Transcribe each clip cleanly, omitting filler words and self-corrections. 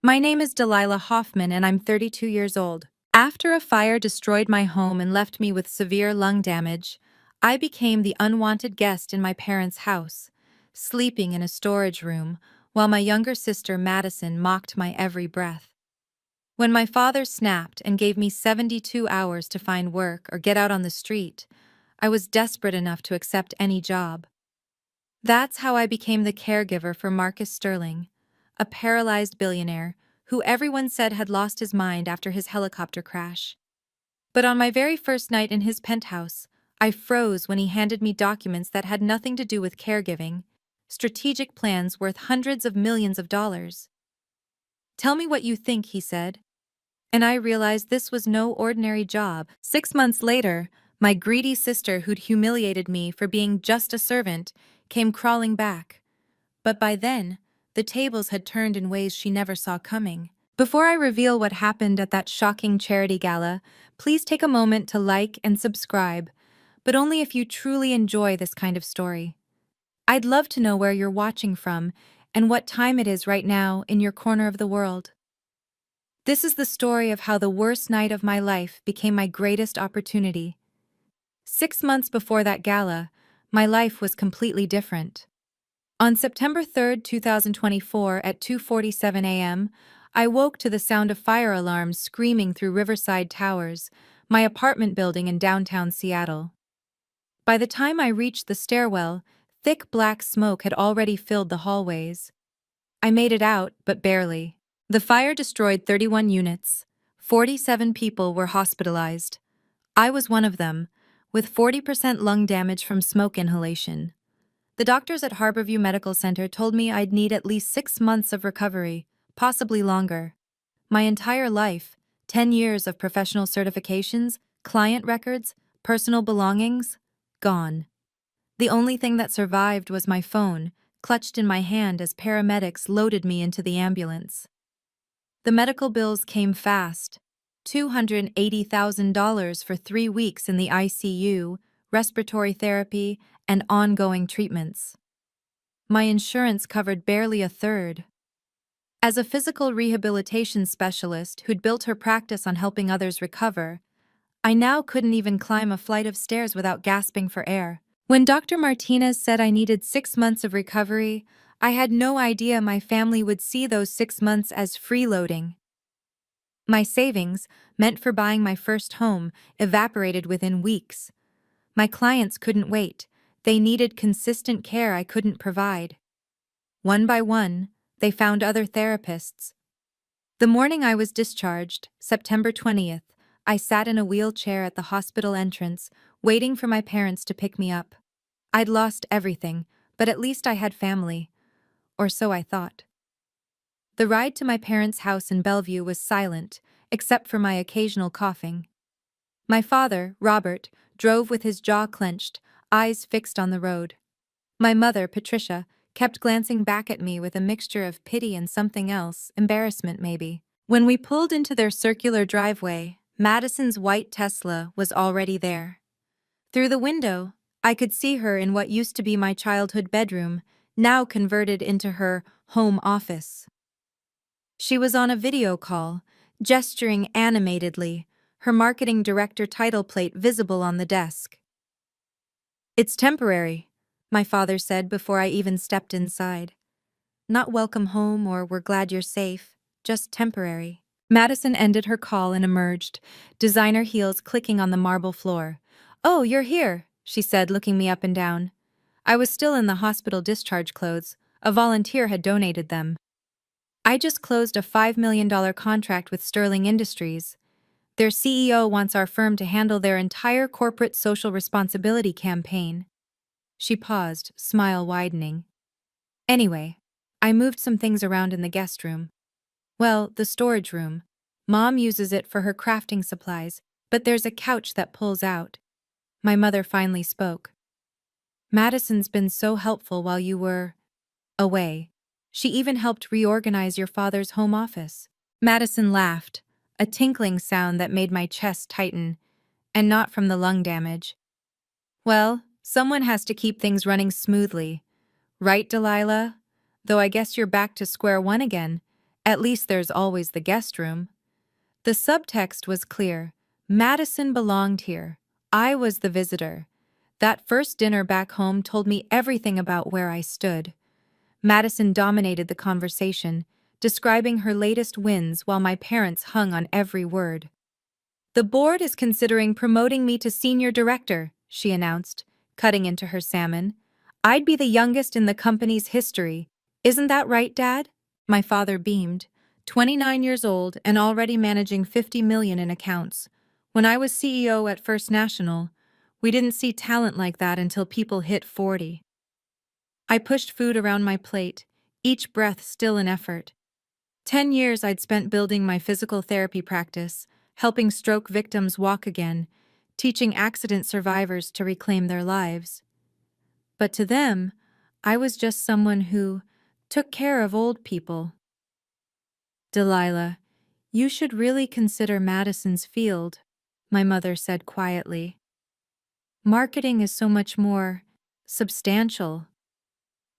My name is Delilah Hoffman and I'm 32 years old. After a fire destroyed my home and left me with severe lung damage, I became the unwanted guest in my parents' house, sleeping in a storage room while my younger sister Madison mocked my every breath. When my father snapped and gave me 72 hours to find work or get out on the street, I was desperate enough to accept any job. That's how I became the caregiver for Marcus Sterling, a paralyzed billionaire who everyone said had lost his mind after his helicopter crash. But on my very first night in his penthouse, I froze when he handed me documents that had nothing to do with caregiving, strategic plans worth hundreds of millions of dollars. "Tell me what you think," he said. And I realized this was no ordinary job. 6 months later, my greedy sister who'd humiliated me for being just a servant came crawling back. But by then, the tables had turned in ways she never saw coming. Before I reveal what happened at that shocking charity gala, please take a moment to like and subscribe, but only if you truly enjoy this kind of story. I'd love to know where you're watching from and what time it is right now in your corner of the world. This is the story of how the worst night of my life became my greatest opportunity. 6 months before that gala, my life was completely different. On September 3, 2024, at 2:47 a.m., I woke to the sound of fire alarms screaming through Riverside Towers, my apartment building in downtown Seattle. By the time I reached the stairwell, thick black smoke had already filled the hallways. I made it out, but barely. The fire destroyed 31 units. 47 people were hospitalized. I was one of them, with 40% lung damage from smoke inhalation. The doctors at Harborview Medical Center told me I'd need at least 6 months of recovery, possibly longer. My entire life, 10 years of professional certifications, client records, personal belongings, gone. The only thing that survived was my phone, clutched in my hand as paramedics loaded me into the ambulance. The medical bills came fast. $280,000 for 3 weeks in the ICU, respiratory therapy, and ongoing treatments. My insurance covered barely a third. As a physical rehabilitation specialist who'd built her practice on helping others recover, I now couldn't even climb a flight of stairs without gasping for air. When Dr. Martinez said I needed 6 months of recovery, I had no idea my family would see those 6 months as freeloading. My savings, meant for buying my first home, evaporated within weeks. My clients couldn't wait. They needed consistent care I couldn't provide. One by one, they found other therapists. The morning I was discharged, September 20th, I sat in a wheelchair at the hospital entrance, waiting for my parents to pick me up. I'd lost everything, but at least I had family. Or so I thought. The ride to my parents' house in Bellevue was silent, except for my occasional coughing. My father, Robert, drove with his jaw clenched, eyes fixed on the road. My mother, Patricia, kept glancing back at me with a mixture of pity and something else, embarrassment maybe. When we pulled into their circular driveway, Madison's white Tesla was already there. Through the window, I could see her in what used to be my childhood bedroom, now converted into her home office. She was on a video call, gesturing animatedly, her marketing director title plate visible on the desk. "It's temporary," my father said before I even stepped inside. "Not welcome home or we're glad you're safe, just temporary." Madison ended her call and emerged, designer heels clicking on the marble floor. "Oh, you're here," she said, looking me up and down. I was still in the hospital discharge clothes. A volunteer had donated them. "I just closed a $5 million contract with Sterling Industries. Their CEO wants our firm to handle their entire corporate social responsibility campaign." She paused, smile widening. "Anyway, I moved some things around in the guest room. Well, the storage room. Mom uses it for her crafting supplies, but there's a couch that pulls out." My mother finally spoke. "Madison's been so helpful while you were away. She even helped reorganize your father's home office." Madison laughed, a tinkling sound that made my chest tighten, and not from the lung damage. "Well, someone has to keep things running smoothly. Right, Delilah? Though I guess you're back to square one again, At least there's always the guest room. The subtext was clear. Madison belonged here. I was the visitor. That first dinner back home told me everything about where I stood. Madison dominated the conversation, describing her latest wins while my parents hung on every word. The board is considering promoting me to senior director, she announced, cutting into her salmon. I'd be the youngest in the company's history. Isn't that right, Dad? My father beamed. 29 years old and already managing 50 million in accounts. When I was CEO at First National, we didn't see talent like that until people hit 40. I pushed food around my plate, each breath still an effort. 10 years I'd spent building my physical therapy practice, helping stroke victims walk again, teaching accident survivors to reclaim their lives. But to them, I was just someone who took care of old people. Delilah, you should really consider Madison's field, my mother said quietly. Marketing is so much more substantial.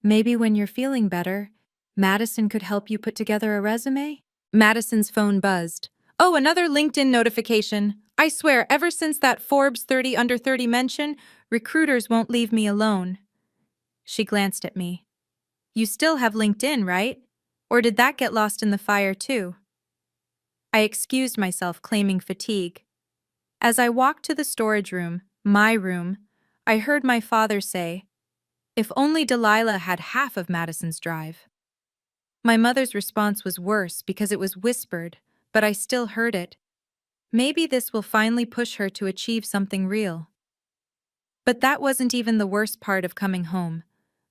Maybe when you're feeling better, Madison could help you put together a resume? Madison's phone buzzed. Oh, another LinkedIn notification. I swear, ever since that Forbes 30 under 30 mention, recruiters won't leave me alone. She glanced at me. You still have LinkedIn, right? Or did that get lost in the fire too? I excused myself, claiming fatigue. As I walked to the storage room, my room, I heard my father say, if only Delilah had half of Madison's drive. My mother's response was worse because it was whispered, but I still heard it. Maybe this will finally push her to achieve something real. But that wasn't even the worst part of coming home.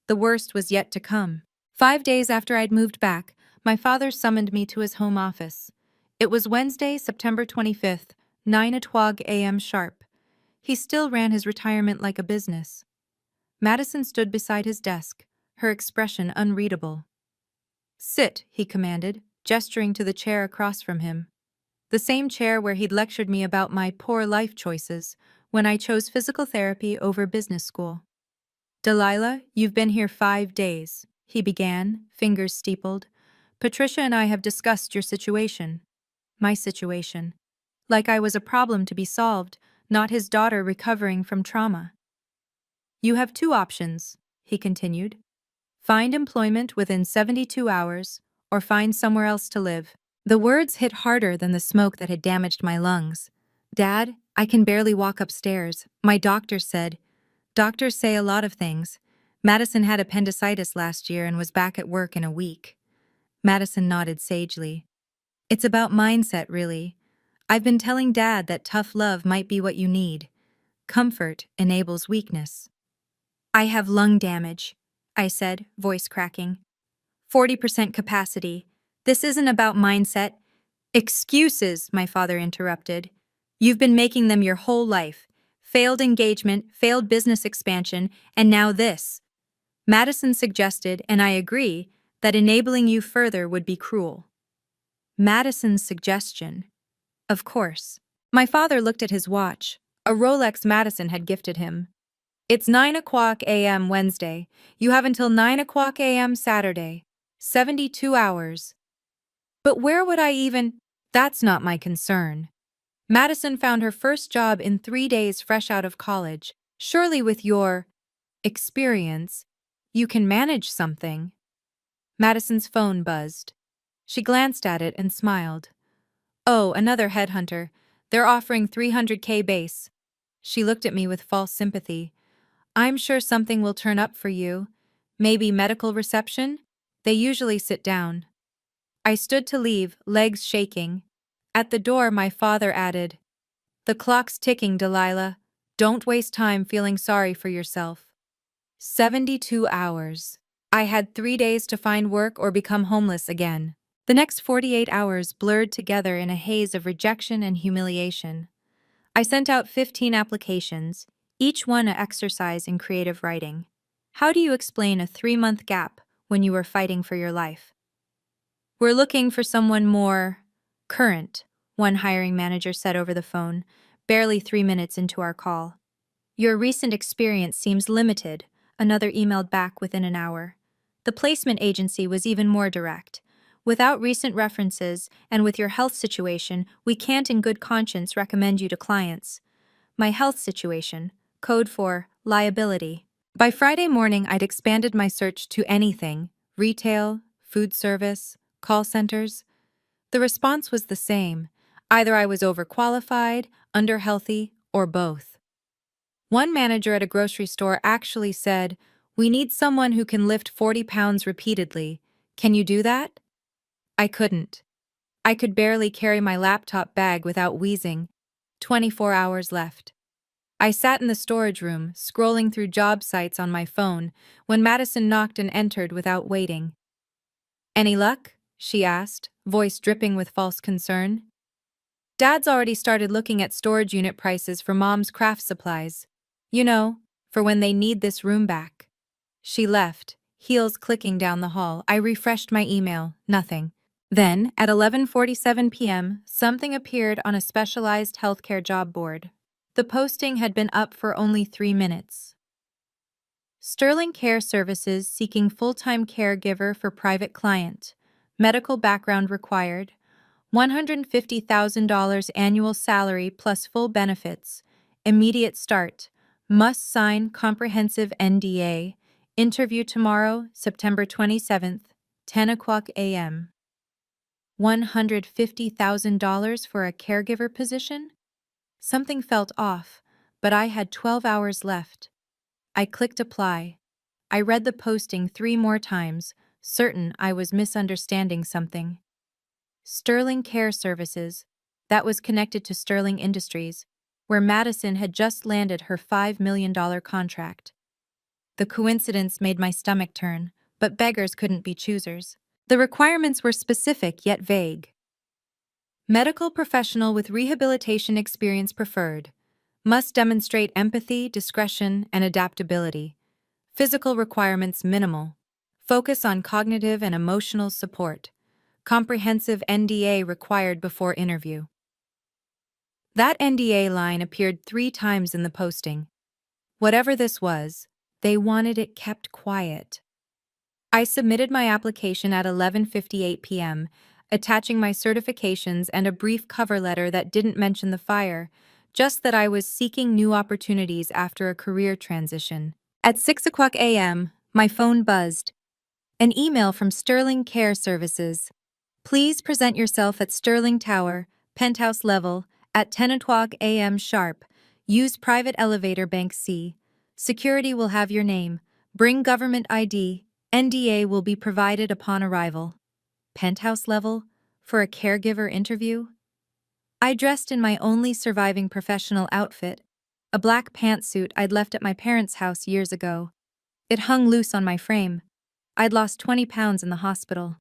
The worst was yet to come. 5 days after I'd moved back, my father summoned me to his home office. It was Wednesday, September 25th, 9:00 a.m. sharp. He still ran his retirement like a business. Madison stood beside his desk, her expression unreadable. Sit, he commanded, gesturing to the chair across from him. The same chair where he'd lectured me about my poor life choices when I chose physical therapy over business school. Delilah, you've been here 5 days, he began, fingers steepled. Patricia and I have discussed your situation. My situation. Like I was a problem to be solved, not his daughter recovering from trauma. You have 2 options, he continued. Find employment within 72 hours, or find somewhere else to live. The words hit harder than the smoke that had damaged my lungs. Dad, I can barely walk upstairs. My doctor said. Doctors say a lot of things. Madison had appendicitis last year and was back at work in a week. Madison nodded sagely. It's about mindset, really. I've been telling Dad that tough love might be what you need. Comfort enables weakness. I have lung damage, I said, voice cracking. 40% capacity. This isn't about mindset. Excuses, my father interrupted. You've been making them your whole life. Failed engagement, failed business expansion, and now this. Madison suggested, and I agree, that enabling you further would be cruel. Madison's suggestion. Of course. My father looked at his watch, a Rolex Madison had gifted him. It's 9:00 a.m. Wednesday. You have until 9:00 a.m. Saturday. 72 hours. But where would I even? That's not my concern. Madison found her first job in 3 days fresh out of college. Surely with your experience, you can manage something. Madison's phone buzzed. She glanced at it and smiled. Oh, another headhunter. They're offering 300K base. She looked at me with false sympathy. I'm sure something will turn up for you. Maybe medical reception? They usually sit down. I stood to leave, legs shaking. At the door, my father added, The clock's ticking, Delilah. Don't waste time feeling sorry for yourself. 72 hours. I had 3 days to find work or become homeless again. The next 48 hours blurred together in a haze of rejection and humiliation. I sent out 15 applications, each one an exercise in creative writing. How do you explain a 3-month gap when you were fighting for your life? We're looking for someone more current, one hiring manager said over the phone, barely 3 minutes into our call. Your recent experience seems limited, another emailed back within an hour. The placement agency was even more direct. Without recent references and with your health situation, we can't in good conscience recommend you to clients. My health situation, code for liability. By Friday morning, I'd expanded my search to anything: retail, food service, call centers. The response was the same. Either I was overqualified, underhealthy, or both. One manager at a grocery store actually said, "We need someone who can lift 40 pounds repeatedly. Can you do that?" I couldn't. I could barely carry my laptop bag without wheezing. 24 hours left. I sat in the storage room, scrolling through job sites on my phone, when Madison knocked and entered without waiting. "Any luck?" she asked, voice dripping with false concern. "Dad's already started looking at storage unit prices for Mom's craft supplies. You know, for when they need this room back." She left, heels clicking down the hall. I refreshed my email, nothing. Then, at 11:47 p.m., something appeared on a specialized healthcare job board. The posting had been up for only 3 minutes. Sterling Care Services seeking full-time caregiver for private client. Medical background required. $150,000 annual salary plus full benefits. Immediate start. Must sign comprehensive NDA. Interview tomorrow, September 27th, 10 o'clock a.m. $150,000 for a caregiver position? Something felt off, but I had 12 hours left. I clicked apply. I read the posting 3 more times, certain I was misunderstanding something. Sterling Care Services, that was connected to Sterling Industries, where Madison had just landed her $5 million contract. The coincidence made my stomach turn, but beggars couldn't be choosers. The requirements were specific yet vague. Medical professional with rehabilitation experience preferred. Must demonstrate empathy, discretion, and adaptability. Physical requirements minimal. Focus on cognitive and emotional support. Comprehensive NDA required before interview. That NDA line appeared 3 times in the posting. Whatever this was, they wanted it kept quiet. I submitted my application at 11:58 p.m., attaching my certifications and a brief cover letter that didn't mention the fire, just that I was seeking new opportunities after a career transition. At 6 o'clock a.m., my phone buzzed. An email from Sterling Care Services. Please present yourself at Sterling Tower, penthouse level, at 10 o'clock a.m. sharp. Use private elevator bank C. Security will have your name. Bring government ID. NDA will be provided upon arrival. Penthouse level? For a caregiver interview? I dressed in my only surviving professional outfit, a black pantsuit I'd left at my parents' house years ago. It hung loose on my frame. I'd lost 20 pounds in the hospital.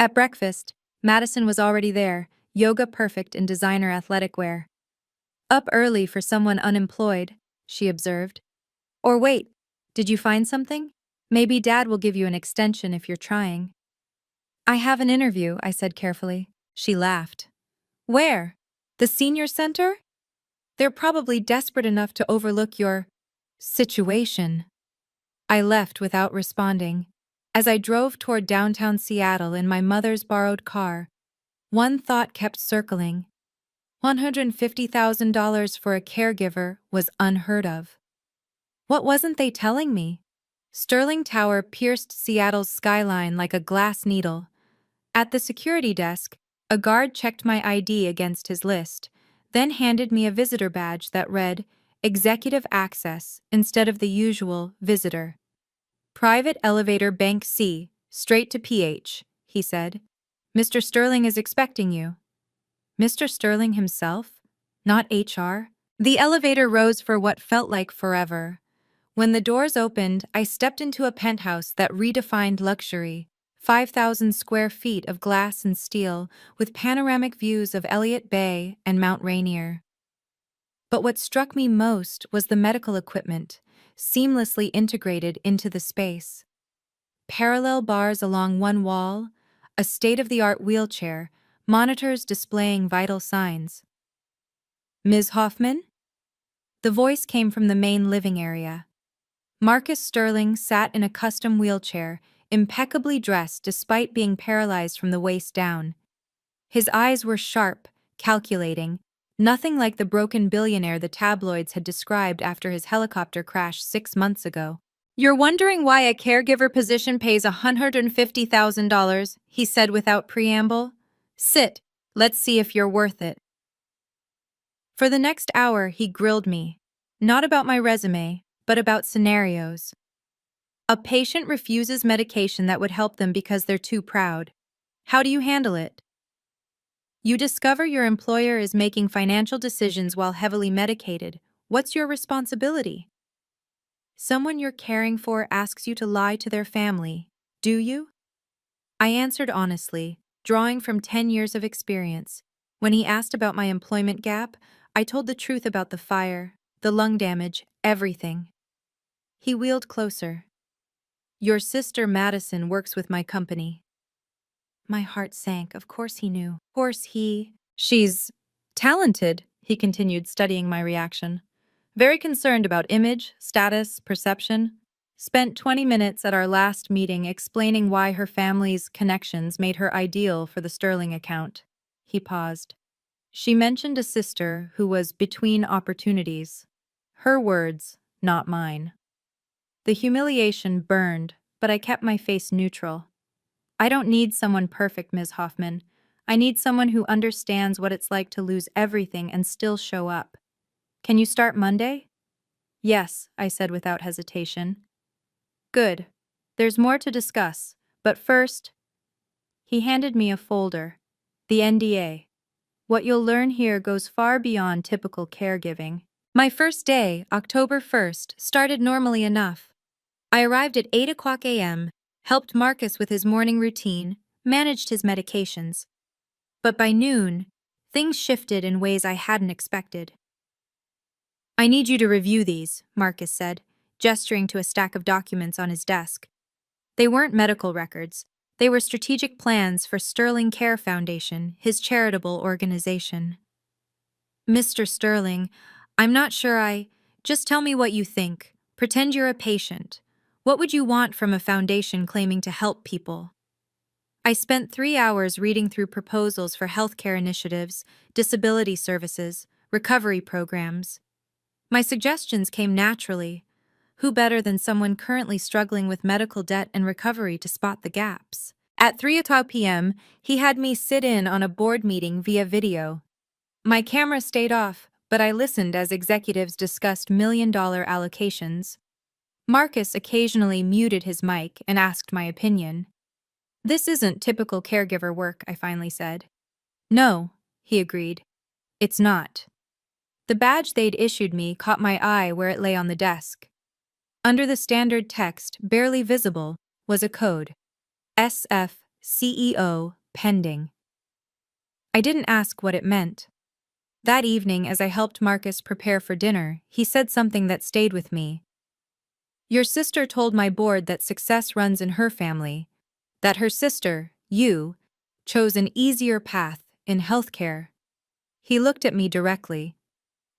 At breakfast, Madison was already there, yoga perfect in designer athletic wear. "Up early for someone unemployed," she observed. "Or wait, did you find something? Maybe Dad will give you an extension if you're trying." "I have an interview," I said carefully. She laughed. "Where? The senior center? They're probably desperate enough to overlook your situation." I left without responding. As I drove toward downtown Seattle in my mother's borrowed car, one thought kept circling. $150,000 for a caregiver was unheard of. What wasn't they telling me? Sterling Tower pierced Seattle's skyline like a glass needle. At the security desk, a guard checked my ID against his list, then handed me a visitor badge that read, "Executive Access," instead of the usual visitor. "Private elevator bank C, straight to PH," he said. "Mr. Sterling is expecting you." Mr. Sterling himself? Not HR? The elevator rose for what felt like forever. When the doors opened, I stepped into a penthouse that redefined luxury. 5,000 square feet of glass and steel, with panoramic views of Elliott Bay and Mount Rainier. But what struck me most was the medical equipment, seamlessly integrated into the space. Parallel bars along one wall, a state-of-the-art wheelchair, monitors displaying vital signs. "Ms. Hoffman?" The voice came from the main living area. Marcus Sterling sat in a custom wheelchair, impeccably dressed despite being paralyzed from the waist down. His eyes were sharp, calculating, nothing like the broken billionaire the tabloids had described after his helicopter crash 6 months ago. "You're wondering why a caregiver position pays $150,000, he said without preamble. Sit, let's see if you're worth it. For the next hour, he grilled me. Not about my resume, but about scenarios. A patient refuses medication that would help them because they're too proud. How do you handle it? You discover your employer is making financial decisions while heavily medicated. What's your responsibility? Someone you're caring for asks you to lie to their family. Do you? I answered honestly, drawing from 10 years of experience. When he asked about my employment gap, I told the truth about the fire, the lung damage, everything. He wheeled closer. Your sister Madison works with my company. My heart sank. Of course he knew. Of course She's talented, he continued, studying my reaction. Very concerned about image, status, perception. Spent 20 minutes at our last meeting explaining why her family's connections made her ideal for the Sterling account. He paused. She mentioned a sister who was between opportunities. Her words, not mine. The humiliation burned, but I kept my face neutral. I don't need someone perfect, Ms. Hoffman. I need someone who understands what it's like to lose everything and still show up. Can you start Monday? Yes, I said without hesitation. Good. There's more to discuss, but first, he handed me a folder. The NDA. What you'll learn here goes far beyond typical caregiving. My first day, October 1st, started normally enough. I arrived at 8 o'clock a.m., helped Marcus with his morning routine, managed his medications. But by noon, things shifted in ways I hadn't expected. I need you to review these, Marcus said, gesturing to a stack of documents on his desk. They weren't medical records. They were strategic plans for Sterling Care Foundation, his charitable organization. Mr. Sterling, I'm not sure Just tell me what you think. Pretend you're a patient. What would you want from a foundation claiming to help people? I spent 3 hours reading through proposals for healthcare initiatives, disability services, recovery programs. My suggestions came naturally. Who better than someone currently struggling with medical debt and recovery to spot the gaps? At 3 p.m., he had me sit in on a board meeting via video. My camera stayed off, but I listened as executives discussed million-dollar allocations. Marcus occasionally muted his mic and asked my opinion. This isn't typical caregiver work, I finally said. No, he agreed. It's not. The badge they'd issued me caught my eye where it lay on the desk. Under the standard text, barely visible, was a code. SF CEO pending. I didn't ask what it meant. That evening, as I helped Marcus prepare for dinner, he said something that stayed with me. Your sister told my board that success runs in her family, that her sister, you, chose an easier path in healthcare. He looked at me directly.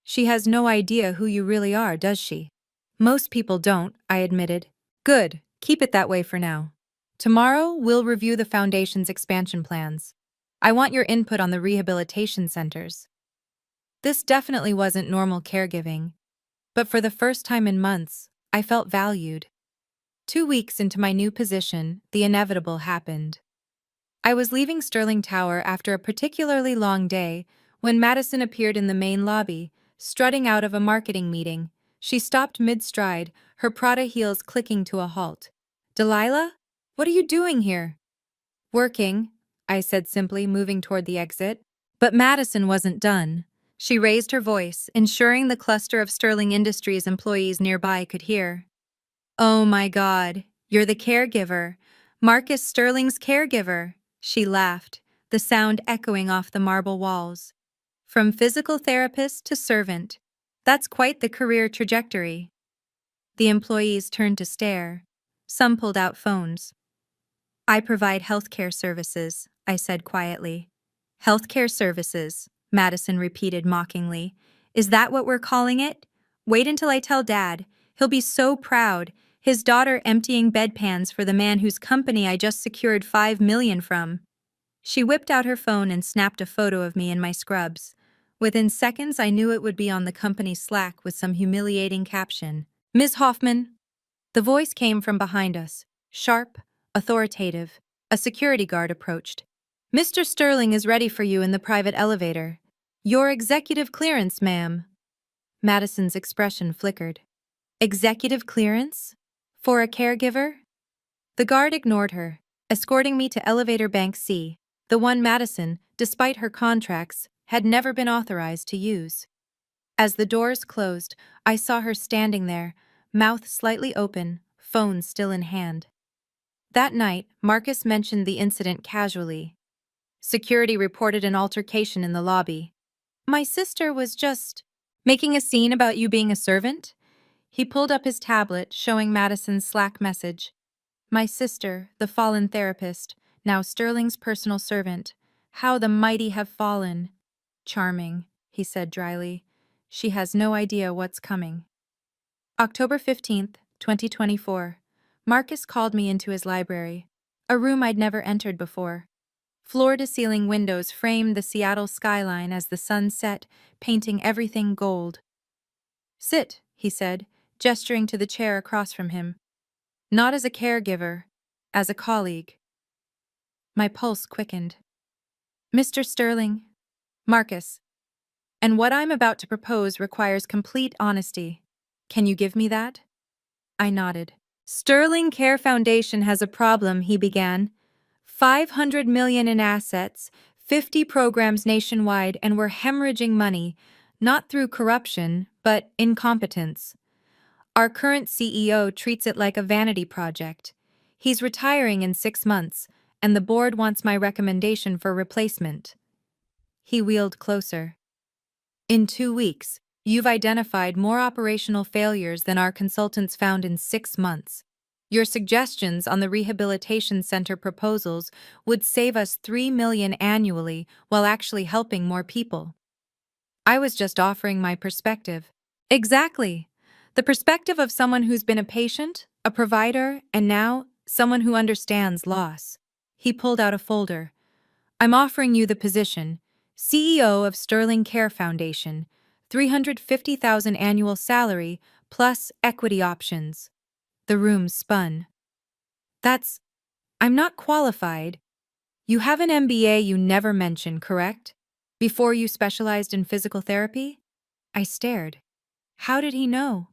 She has no idea who you really are, does she? Most people don't, I admitted. Good, keep it that way for now. Tomorrow, we'll review the foundation's expansion plans. I want your input on the rehabilitation centers. This definitely wasn't normal caregiving, but for the first time in months, I felt valued. 2 weeks into my new position, the inevitable happened. I was leaving Sterling Tower after a particularly long day when Madison appeared in the main lobby, strutting out of a marketing meeting. She stopped mid-stride, her Prada heels clicking to a halt. Delilah? What are you doing here? Working, I said simply, moving toward the exit. But Madison wasn't done. She raised her voice, ensuring the cluster of Sterling Industries employees nearby could hear. Oh my God, you're the caregiver. Marcus Sterling's caregiver. She laughed, the sound echoing off the marble walls. From physical therapist to servant. That's quite the career trajectory. The employees turned to stare. Some pulled out phones. I provide healthcare services, I said quietly. Healthcare services, Madison repeated mockingly. Is that what we're calling it? Wait until I tell Dad. He'll be so proud. His daughter emptying bedpans for the man whose company I just secured $5 million from. She whipped out her phone and snapped a photo of me in my scrubs. Within seconds, I knew it would be on the company's Slack with some humiliating caption. Ms. Hoffman. The voice came from behind us, sharp, authoritative. A security guard approached. Mr. Sterling is ready for you in the private elevator. Your executive clearance, ma'am. Madison's expression flickered. Executive clearance? For a caregiver? The guard ignored her, escorting me to elevator bank C, the one Madison, despite her contracts, had never been authorized to use. As the doors closed, I saw her standing there, mouth slightly open, phone still in hand. That night, Marcus mentioned the incident casually. Security reported an altercation in the lobby. My sister was just making a scene about you being a servant? He pulled up his tablet, showing Madison's Slack message. My sister, the fallen therapist, now Sterling's personal servant. How the mighty have fallen. Charming, he said dryly. She has no idea what's coming. October 15th, 2024. Marcus called me into his library, a room I'd never entered before. Floor-to-ceiling windows framed the Seattle skyline as the sun set, painting everything gold. Sit, he said, gesturing to the chair across from him. Not as a caregiver, as a colleague. My pulse quickened. Mr. Sterling, Marcus, and what I'm about to propose requires complete honesty. Can you give me that? I nodded. Sterling Care Foundation has a problem, he began. $500 million in assets, 50 programs nationwide, and we're hemorrhaging money, not through corruption, but incompetence. Our current CEO treats it like a vanity project. He's retiring in 6 months, and the board wants my recommendation for replacement. He wheeled closer. In 2 weeks, you've identified more operational failures than our consultants found in 6 months. Your suggestions on the rehabilitation center proposals would save us $3 million annually while actually helping more people. I was just offering my perspective. Exactly. The perspective of someone who's been a patient, a provider, and now someone who understands loss. He pulled out a folder. I'm offering you the position, CEO of Sterling Care Foundation, $350,000 annual salary plus equity options. The room spun. I'm not qualified. You have an MBA you never mentioned, correct? Before you specialized in physical therapy? I stared. How did he know?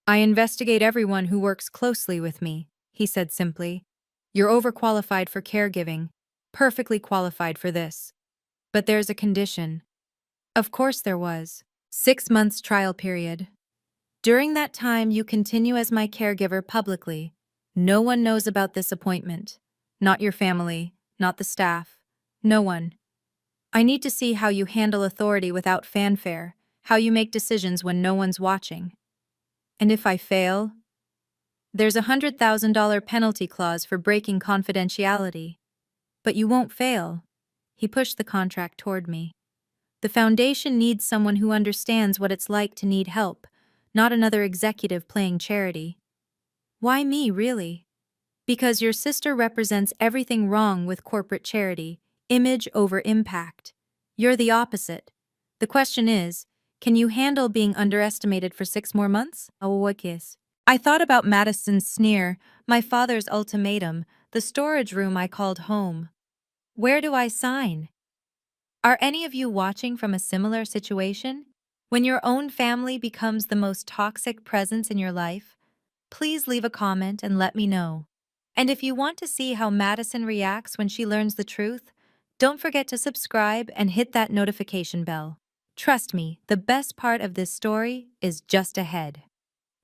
I investigate everyone who works closely with me, he said simply. You're overqualified for caregiving, perfectly qualified for this. But there's a condition. Of course there was. 6 months trial period. During that time, you continue as my caregiver publicly. No one knows about this appointment. Not your family, not the staff. No one. I need to see how you handle authority without fanfare, how you make decisions when no one's watching. And if I fail, there's a $100,000 penalty clause for breaking confidentiality. But you won't fail. He pushed the contract toward me. The foundation needs someone who understands what it's like to need help, not another executive playing charity. Why me, really? Because your sister represents everything wrong with corporate charity, image over impact. You're the opposite. The question is, can you handle being underestimated for 6 more months? I thought about Madison's sneer, my father's ultimatum, the storage room I called home. Where do I sign? Are any of you watching from a similar situation? When your own family becomes the most toxic presence in your life? Please leave a comment and let me know. And if you want to see how Madison reacts when she learns the truth, don't forget to subscribe and hit that notification bell. Trust me, the best part of this story is just ahead.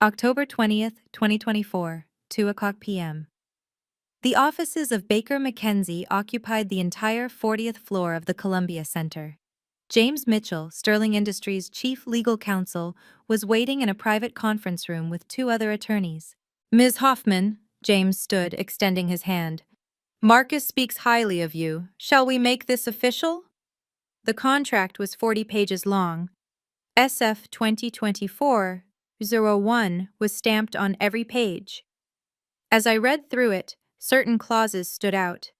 October 20th, 2024, 2:00 p.m. The offices of Baker McKenzie occupied the entire 40th floor of the Columbia Center. James Mitchell, Sterling Industries' chief legal counsel, was waiting in a private conference room with 2 other attorneys. Ms. Hoffman, James stood, extending his hand. Marcus speaks highly of you. Shall we make this official? The contract was 40 pages long. SF 2024 01 was stamped on every page. As I read through it, certain clauses stood out.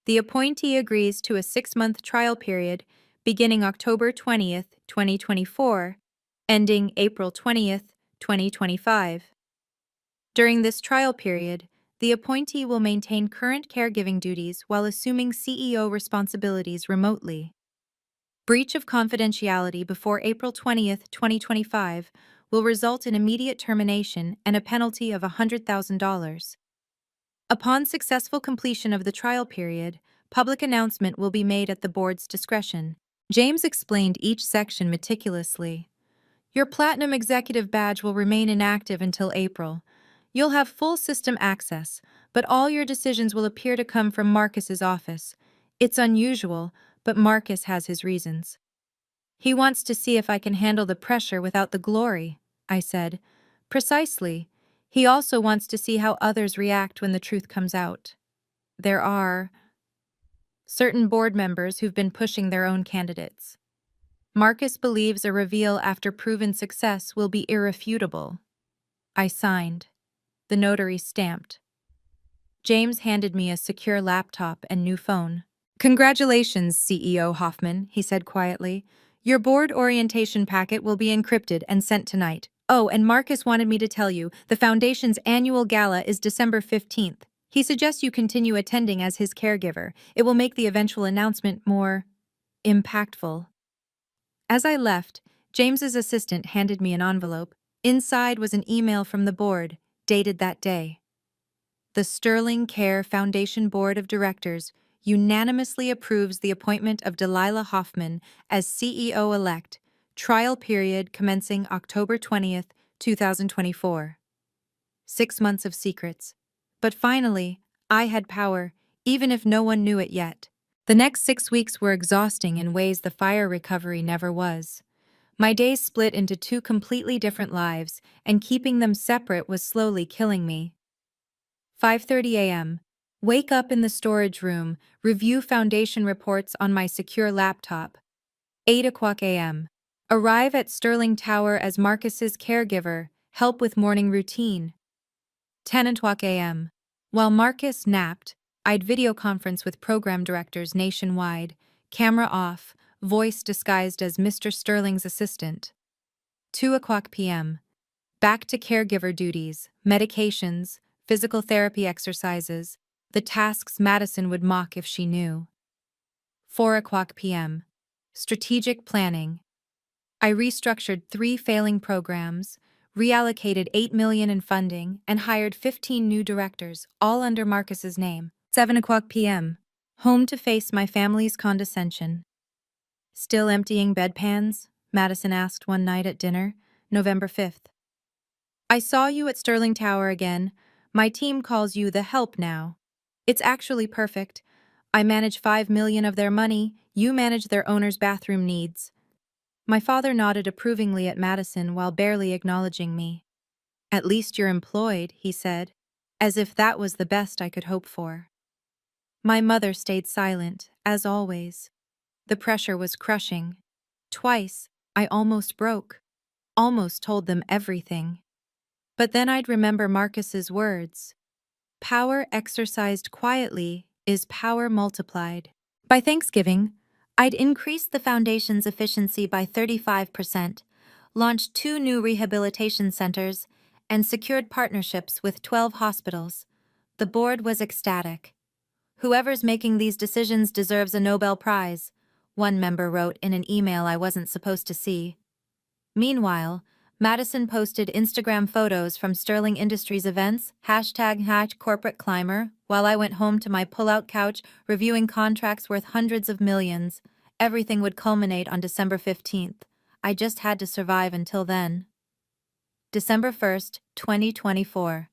The appointee agrees to a 6-month trial period beginning October 20th, 2024, ending April 20th, 2025. During this trial period, the appointee will maintain current caregiving duties while assuming CEO responsibilities remotely. Breach of confidentiality before April 20th, 2025 will result in immediate termination and a penalty of $100,000. Upon successful completion of the trial period, public announcement will be made at the board's discretion. James explained each section meticulously. Your Platinum Executive Badge will remain inactive until April. You'll have full system access, but all your decisions will appear to come from Marcus's office. It's unusual, but Marcus has his reasons. He wants to see if I can handle the pressure without the glory, I said. Precisely. He also wants to see how others react when the truth comes out. There are certain board members who've been pushing their own candidates. Marcus believes a reveal after proven success will be irrefutable. I signed. The notary stamped. James handed me a secure laptop and new phone. Congratulations, CEO Hoffman, he said quietly. Your board orientation packet will be encrypted and sent tonight. Oh, and Marcus wanted me to tell you, the Foundation's annual gala is December 15th. He suggests you continue attending as his caregiver. It will make the eventual announcement more impactful. As I left, James's assistant handed me an envelope. Inside was an email from the board, dated that day. The Sterling Care Foundation Board of Directors unanimously approves the appointment of Delilah Hoffman as CEO-elect, trial period commencing October 20th, 2024. 6 months of secrets. But finally, I had power, even if no one knew it yet. The next 6 weeks were exhausting in ways the fire recovery never was. My days split into 2 completely different lives, and keeping them separate was slowly killing me. 5:30 a.m. Wake up in the storage room, review foundation reports on my secure laptop. 8 o'clock a.m. Arrive at Sterling Tower as Marcus's caregiver, help with morning routine. 10 o'clock a.m. While Marcus napped, I'd video conference with program directors nationwide, camera off, voice disguised as Mr. Sterling's assistant. 2 o'clock p.m. Back to caregiver duties, medications, physical therapy exercises, the tasks Madison would mock if she knew. 4 o'clock p.m. Strategic planning. I restructured 3 failing programs, reallocated $8 million in funding, and hired 15 new directors, all under Marcus's name. 7 o'clock p.m. Home to face my family's condescension. Still emptying bedpans? Madison asked one night at dinner, November 5th. I saw you at Sterling Tower again. My team calls you the help now. It's actually perfect. I manage $5 million of their money, you manage their owner's bathroom needs. My father nodded approvingly at Madison while barely acknowledging me. At least you're employed, he said, as if that was the best I could hope for. My mother stayed silent, as always. The pressure was crushing. Twice, I almost broke. Almost told them everything. But then I'd remember Marcus's words. Power exercised quietly is power multiplied. By Thanksgiving, I'd increased the foundation's efficiency by 35%, launched 2 new rehabilitation centers, and secured partnerships with 12 hospitals. The board was ecstatic. Whoever's making these decisions deserves a Nobel Prize, one member wrote in an email I wasn't supposed to see. Meanwhile, Madison posted Instagram photos from Sterling Industries events, #corporate_climber, while I went home to my pull-out couch reviewing contracts worth hundreds of millions. Everything would culminate on December 15th. I just had to survive until then. December 1st, 2024.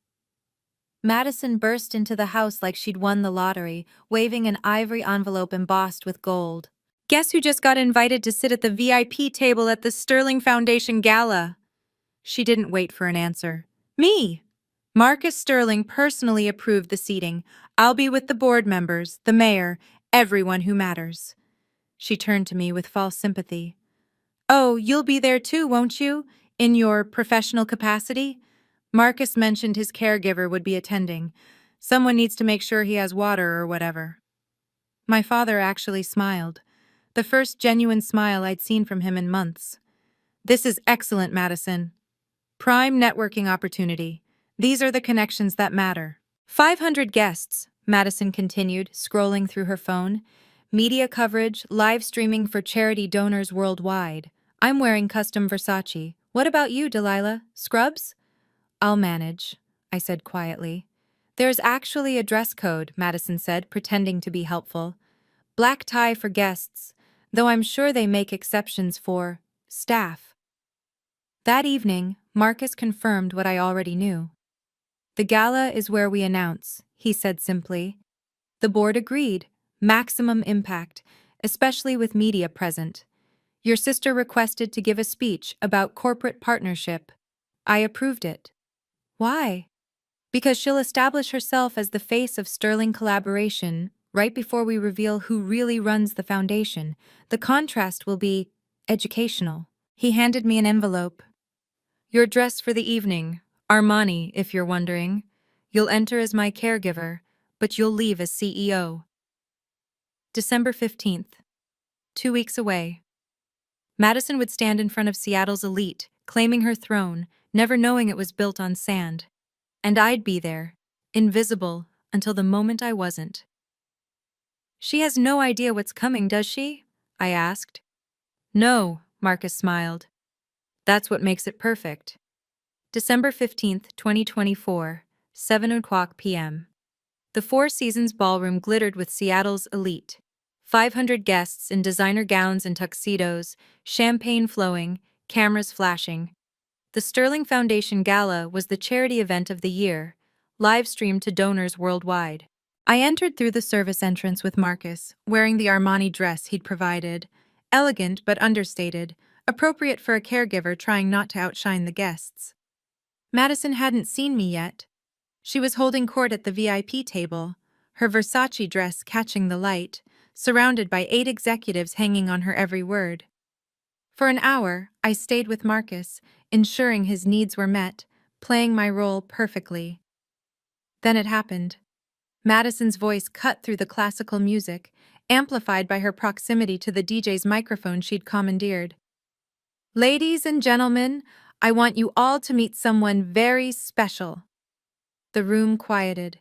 Madison burst into the house like she'd won the lottery, waving an ivory envelope embossed with gold. Guess who just got invited to sit at the VIP table at the Sterling Foundation Gala? She didn't wait for an answer. Me! Marcus Sterling personally approved the seating. I'll be with the board members, the mayor, everyone who matters. She turned to me with false sympathy. Oh, you'll be there too, won't you? In your professional capacity? Marcus mentioned his caregiver would be attending. Someone needs to make sure he has water or whatever. My father actually smiled. The first genuine smile I'd seen from him in months. This is excellent, Madison. Prime networking opportunity. These are the connections that matter. 500 guests, Madison continued, scrolling through her phone. Media coverage, live streaming for charity donors worldwide. I'm wearing custom Versace. What about you, Delilah? Scrubs? I'll manage, I said quietly. There's actually a dress code, Madison said, pretending to be helpful. Black tie for guests, though I'm sure they make exceptions for staff. That evening, Marcus confirmed what I already knew. The gala is where we announce, he said simply. The board agreed. Maximum impact, especially with media present. Your sister requested to give a speech about corporate partnership. I approved it. Why? Because she'll establish herself as the face of Sterling collaboration right before we reveal who really runs the foundation. The contrast will be educational. He handed me an envelope. Your dress for the evening, Armani, if you're wondering. You'll enter as my caregiver, but you'll leave as CEO. December 15th. 2 weeks away. Madison would stand in front of Seattle's elite, claiming her throne, never knowing it was built on sand. And I'd be there, invisible, until the moment I wasn't. She has no idea what's coming, does she? I asked. No, Marcus smiled. That's what makes it perfect. December 15th, 2024, 7:00 p.m. The Four Seasons Ballroom glittered with Seattle's elite. 500 guests in designer gowns and tuxedos, champagne flowing, cameras flashing. The Sterling Foundation Gala was the charity event of the year, live-streamed to donors worldwide. I entered through the service entrance with Marcus, wearing the Armani dress he'd provided, elegant but understated, appropriate for a caregiver trying not to outshine the guests. Madison hadn't seen me yet. She was holding court at the VIP table, her Versace dress catching the light, surrounded by 8 executives hanging on her every word. For an hour, I stayed with Marcus, ensuring his needs were met, playing my role perfectly. Then it happened. Madison's voice cut through the classical music, amplified by her proximity to the DJ's microphone she'd commandeered. Ladies and gentlemen, I want you all to meet someone very special. The room quieted.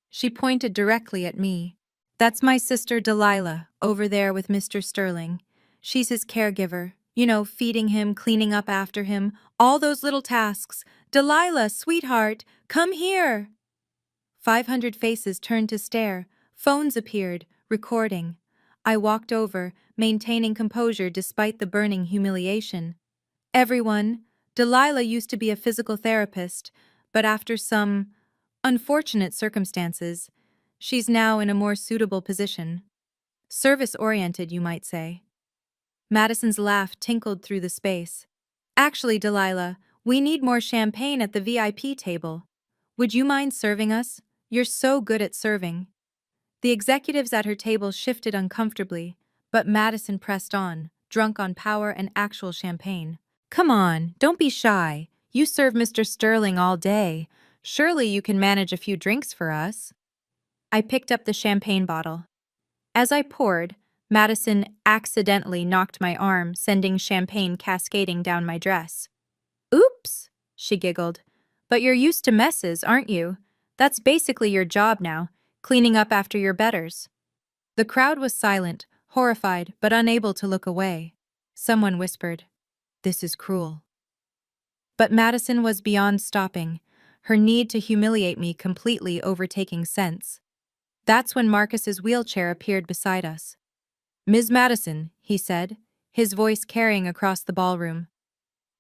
She pointed directly at me. That's my sister Delilah, over there with Mr. Sterling. She's his caregiver. You know, feeding him, cleaning up after him, all those little tasks. Delilah, sweetheart, come here. 500 faces turned to stare. Phones appeared, recording. I walked over, maintaining composure despite the burning humiliation. Everyone, Delilah used to be a physical therapist, but after some unfortunate circumstances, she's now in a more suitable position. Service-oriented, you might say. Madison's laugh tinkled through the space. Actually, Delilah, we need more champagne at the VIP table. Would you mind serving us? You're so good at serving. The executives at her table shifted uncomfortably, but Madison pressed on, drunk on power and actual champagne. Come on, don't be shy. You serve Mr. Sterling all day. Surely you can manage a few drinks for us. I picked up the champagne bottle. As I poured, Madison accidentally knocked my arm, sending champagne cascading down my dress. Oops, she giggled. But you're used to messes, aren't you? That's basically your job now, cleaning up after your betters. The crowd was silent, horrified, but unable to look away. Someone whispered, "This is cruel." But Madison was beyond stopping, her need to humiliate me completely overtaking sense. That's when Marcus's wheelchair appeared beside us. "Ms. Madison," he said, his voice carrying across the ballroom.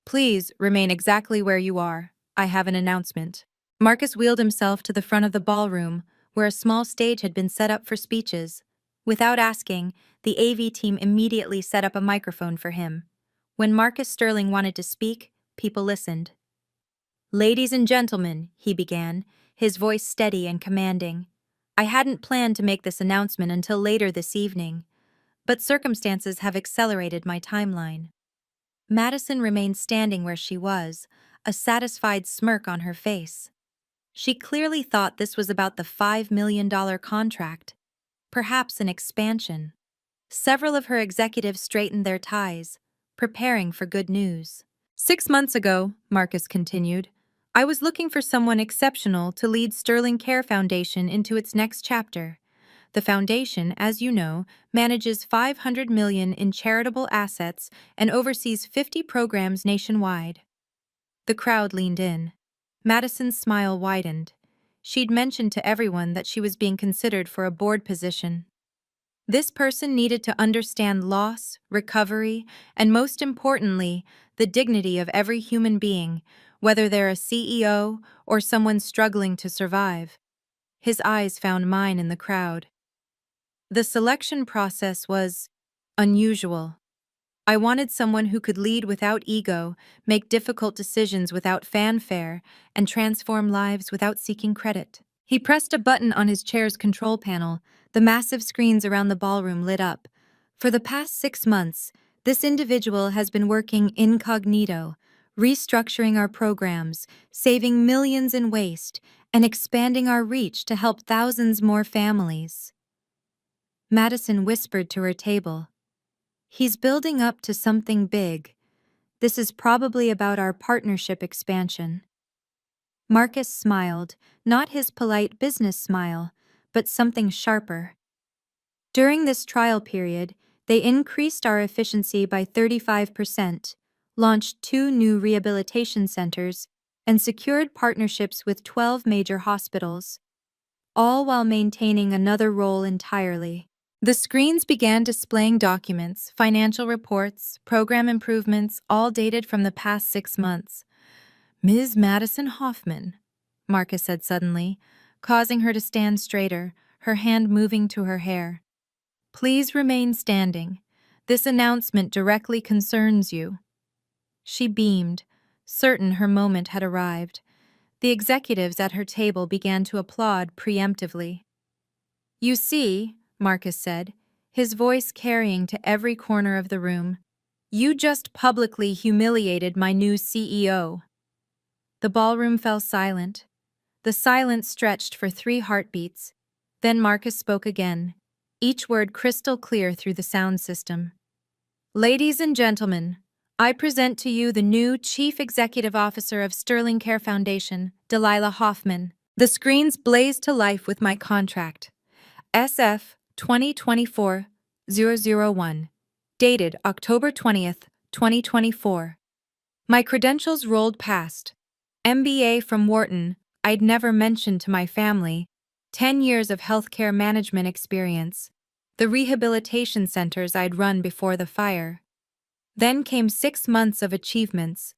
"Please remain exactly where you are. I have an announcement." Marcus wheeled himself to the front of the ballroom, where a small stage had been set up for speeches. Without asking, the AV team immediately set up a microphone for him. When Marcus Sterling wanted to speak, people listened. "Ladies and gentlemen," he began, his voice steady and commanding. "I hadn't planned to make this announcement until later this evening, but circumstances have accelerated my timeline. Madison remained standing where she was, a satisfied smirk on her face. She clearly thought this was about the $5 million contract, perhaps an expansion. Several of her executives straightened their ties, preparing for good news. 6 months ago, Marcus continued, I was looking for someone exceptional to lead Sterling Care Foundation into its next chapter. The foundation, as you know, manages $500 million in charitable assets and oversees 50 programs nationwide. The crowd leaned in. Madison's smile widened. She'd mentioned to everyone that she was being considered for a board position. This person needed to understand loss, recovery, and most importantly, the dignity of every human being, whether they're a CEO or someone struggling to survive. His eyes found mine in the crowd. The selection process was unusual. I wanted someone who could lead without ego, make difficult decisions without fanfare, and transform lives without seeking credit. He pressed a button on his chair's control panel. The massive screens around the ballroom lit up. For the past 6 months, this individual has been working incognito, restructuring our programs, saving millions in waste, and expanding our reach to help thousands more families. Madison whispered to her table. He's building up to something big. This is probably about our partnership expansion. Marcus smiled, not his polite business smile, but something sharper. During this trial period, they increased our efficiency by 35%, launched 2 new rehabilitation centers, and secured partnerships with 12 major hospitals, all while maintaining another role entirely. The screens began displaying documents, financial reports, program improvements, all dated from the past 6 months. Ms. Madison Hoffman, Marcus said suddenly, causing her to stand straighter, her hand moving to her hair. Please remain standing. This announcement directly concerns you. She beamed, certain her moment had arrived. The executives at her table began to applaud preemptively. You see, Marcus said, his voice carrying to every corner of the room, you just publicly humiliated my new CEO. The ballroom fell silent. The silence stretched for 3 heartbeats. Then Marcus spoke again, each word crystal clear through the sound system. Ladies and gentlemen, I present to you the new Chief Executive Officer of Sterling Care Foundation, Delilah Hoffman. The screens blazed to life with my contract. SF 2024-001, dated October 20th, 2024. My credentials rolled past. MBA from Wharton, I'd never mentioned to my family, 10 years of healthcare management experience, the rehabilitation centers I'd run before the fire. Then came 6 months of achievements,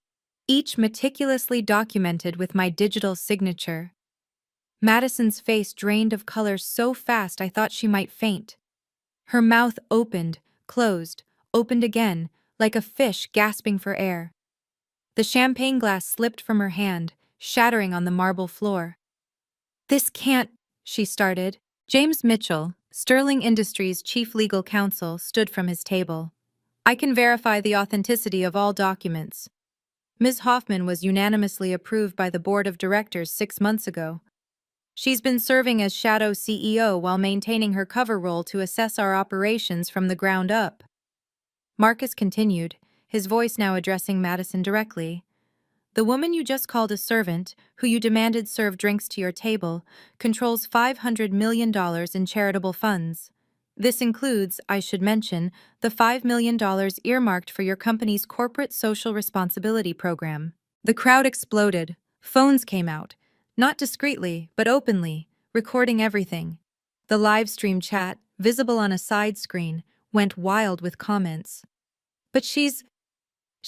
each meticulously documented with my digital signature. Madison's face drained of color so fast I thought she might faint. Her mouth opened, closed, opened again, like a fish gasping for air. The champagne glass slipped from her hand, shattering on the marble floor. This can't, she started. James Mitchell, Sterling Industries' chief legal counsel, stood from his table. I can verify the authenticity of all documents. Ms. Hoffman was unanimously approved by the board of directors 6 months ago. She's been serving as shadow CEO while maintaining her cover role to assess our operations from the ground up. Marcus continued, his voice now addressing Madison directly. The woman you just called a servant, who you demanded serve drinks to your table, controls $500 million in charitable funds. This includes, I should mention, the $5 million earmarked for your company's corporate social responsibility program. The crowd exploded. Phones came out. Not discreetly, but openly, recording everything. The live stream chat, visible on a side screen, went wild with comments. But she's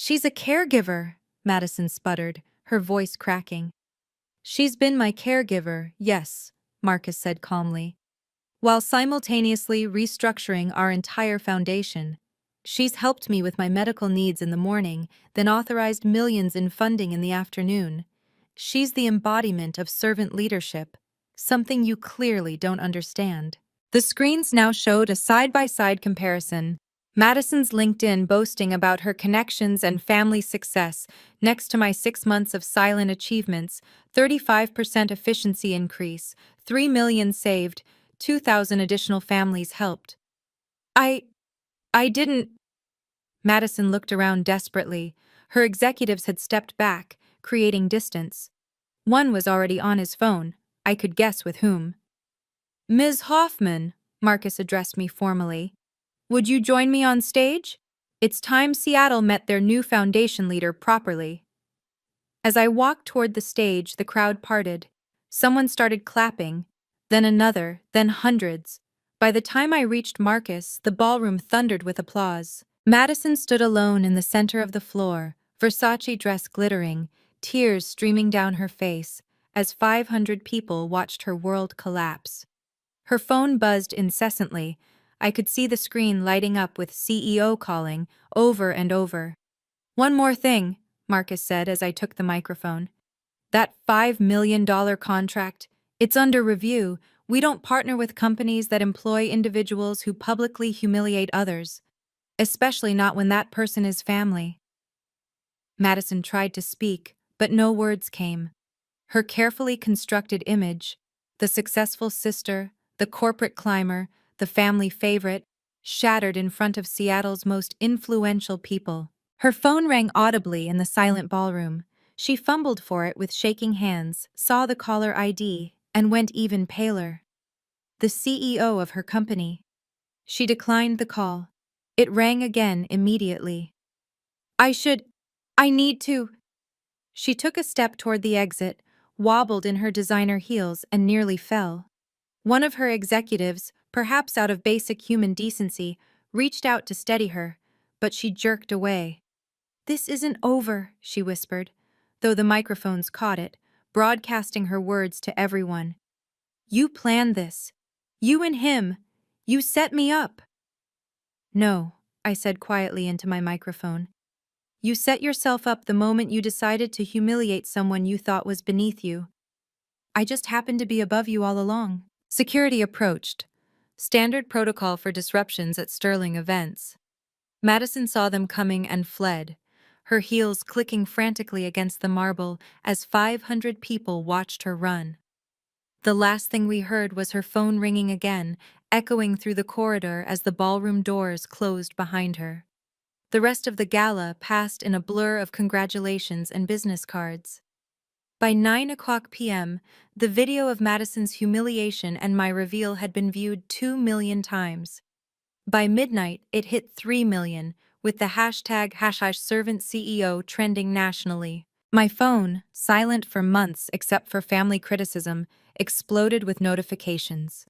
a caregiver, Madison sputtered, her voice cracking. She's been my caregiver, yes, Marcus said calmly. While simultaneously restructuring our entire foundation, she's helped me with my medical needs in the morning, then authorized millions in funding in the afternoon. She's the embodiment of servant leadership, something you clearly don't understand. The screens now showed a side-by-side comparison. Madison's LinkedIn boasting about her connections and family success, next to my 6 months of silent achievements, 35% efficiency increase, 3 million saved, 2,000 additional families helped. I, I didn't. Madison looked around desperately. Her executives had stepped back, creating distance. One was already on his phone. I could guess with whom. Ms. Hoffman, Marcus addressed me formally. Would you join me on stage? It's time Seattle met their new foundation leader properly. As I walked toward the stage, the crowd parted. Someone started clapping, then another, then hundreds. By the time I reached Marcus, the ballroom thundered with applause. Madison stood alone in the center of the floor, Versace dress glittering, tears streaming down her face, as 500 people watched her world collapse. Her phone buzzed incessantly. I could see the screen lighting up with CEO calling, over and over. One more thing, Marcus said as I took the microphone. That $5 million contract, it's under review. We don't partner with companies that employ individuals who publicly humiliate others, especially not when that person is family. Madison tried to speak, but no words came. Her carefully constructed image, the successful sister, the corporate climber, the family favorite, shattered in front of Seattle's most influential people. Her phone rang audibly in the silent ballroom. She fumbled for it with shaking hands, saw the caller ID, and went even paler. The CEO of her company. She declined the call. It rang again immediately. I need to. She took a step toward the exit, wobbled in her designer heels, and nearly fell. One of her executives, perhaps out of basic human decency, reached out to steady her, but she jerked away. This isn't over, she whispered, though the microphones caught it, broadcasting her words to everyone. You planned this. You and him. You set me up. No, I said quietly into my microphone. You set yourself up the moment you decided to humiliate someone you thought was beneath you. I just happened to be above you all along. Security approached. Standard protocol for disruptions at Sterling events. Madison saw them coming and fled, her heels clicking frantically against the marble as 500 people watched her run. The last thing we heard was her phone ringing again, echoing through the corridor as the ballroom doors closed behind her. The rest of the gala passed in a blur of congratulations and business cards. By 9:00 p.m., the video of Madison's humiliation and my reveal had been viewed 2 million times. By midnight, it hit 3 million, with the hashtag #ServantCEO trending nationally. My phone, silent for months except for family criticism, exploded with notifications.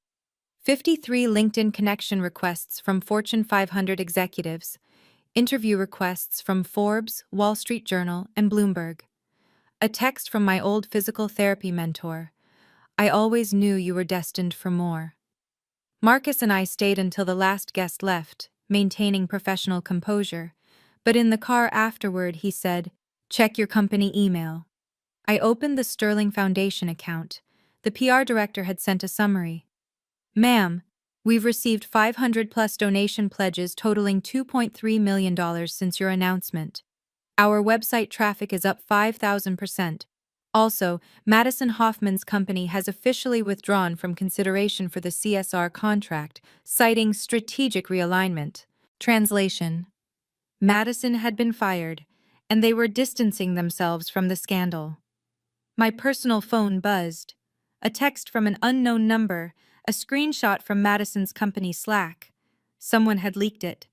53 LinkedIn connection requests from Fortune 500 executives, interview requests from Forbes, Wall Street Journal, and Bloomberg. A text from my old physical therapy mentor. I always knew you were destined for more. Marcus and I stayed until the last guest left, maintaining professional composure, but in the car afterward he said, check your company email. I opened the Sterling Foundation account. The PR director had sent a summary. Ma'am, we've received 500+ donation pledges totaling $2.3 million since your announcement. Our website traffic is up 5,000%. Also, Madison Hoffman's company has officially withdrawn from consideration for the CSR contract, citing strategic realignment. Translation: Madison had been fired, and they were distancing themselves from the scandal. My personal phone buzzed. A text from an unknown number, a screenshot from Madison's company Slack. Someone had leaked it.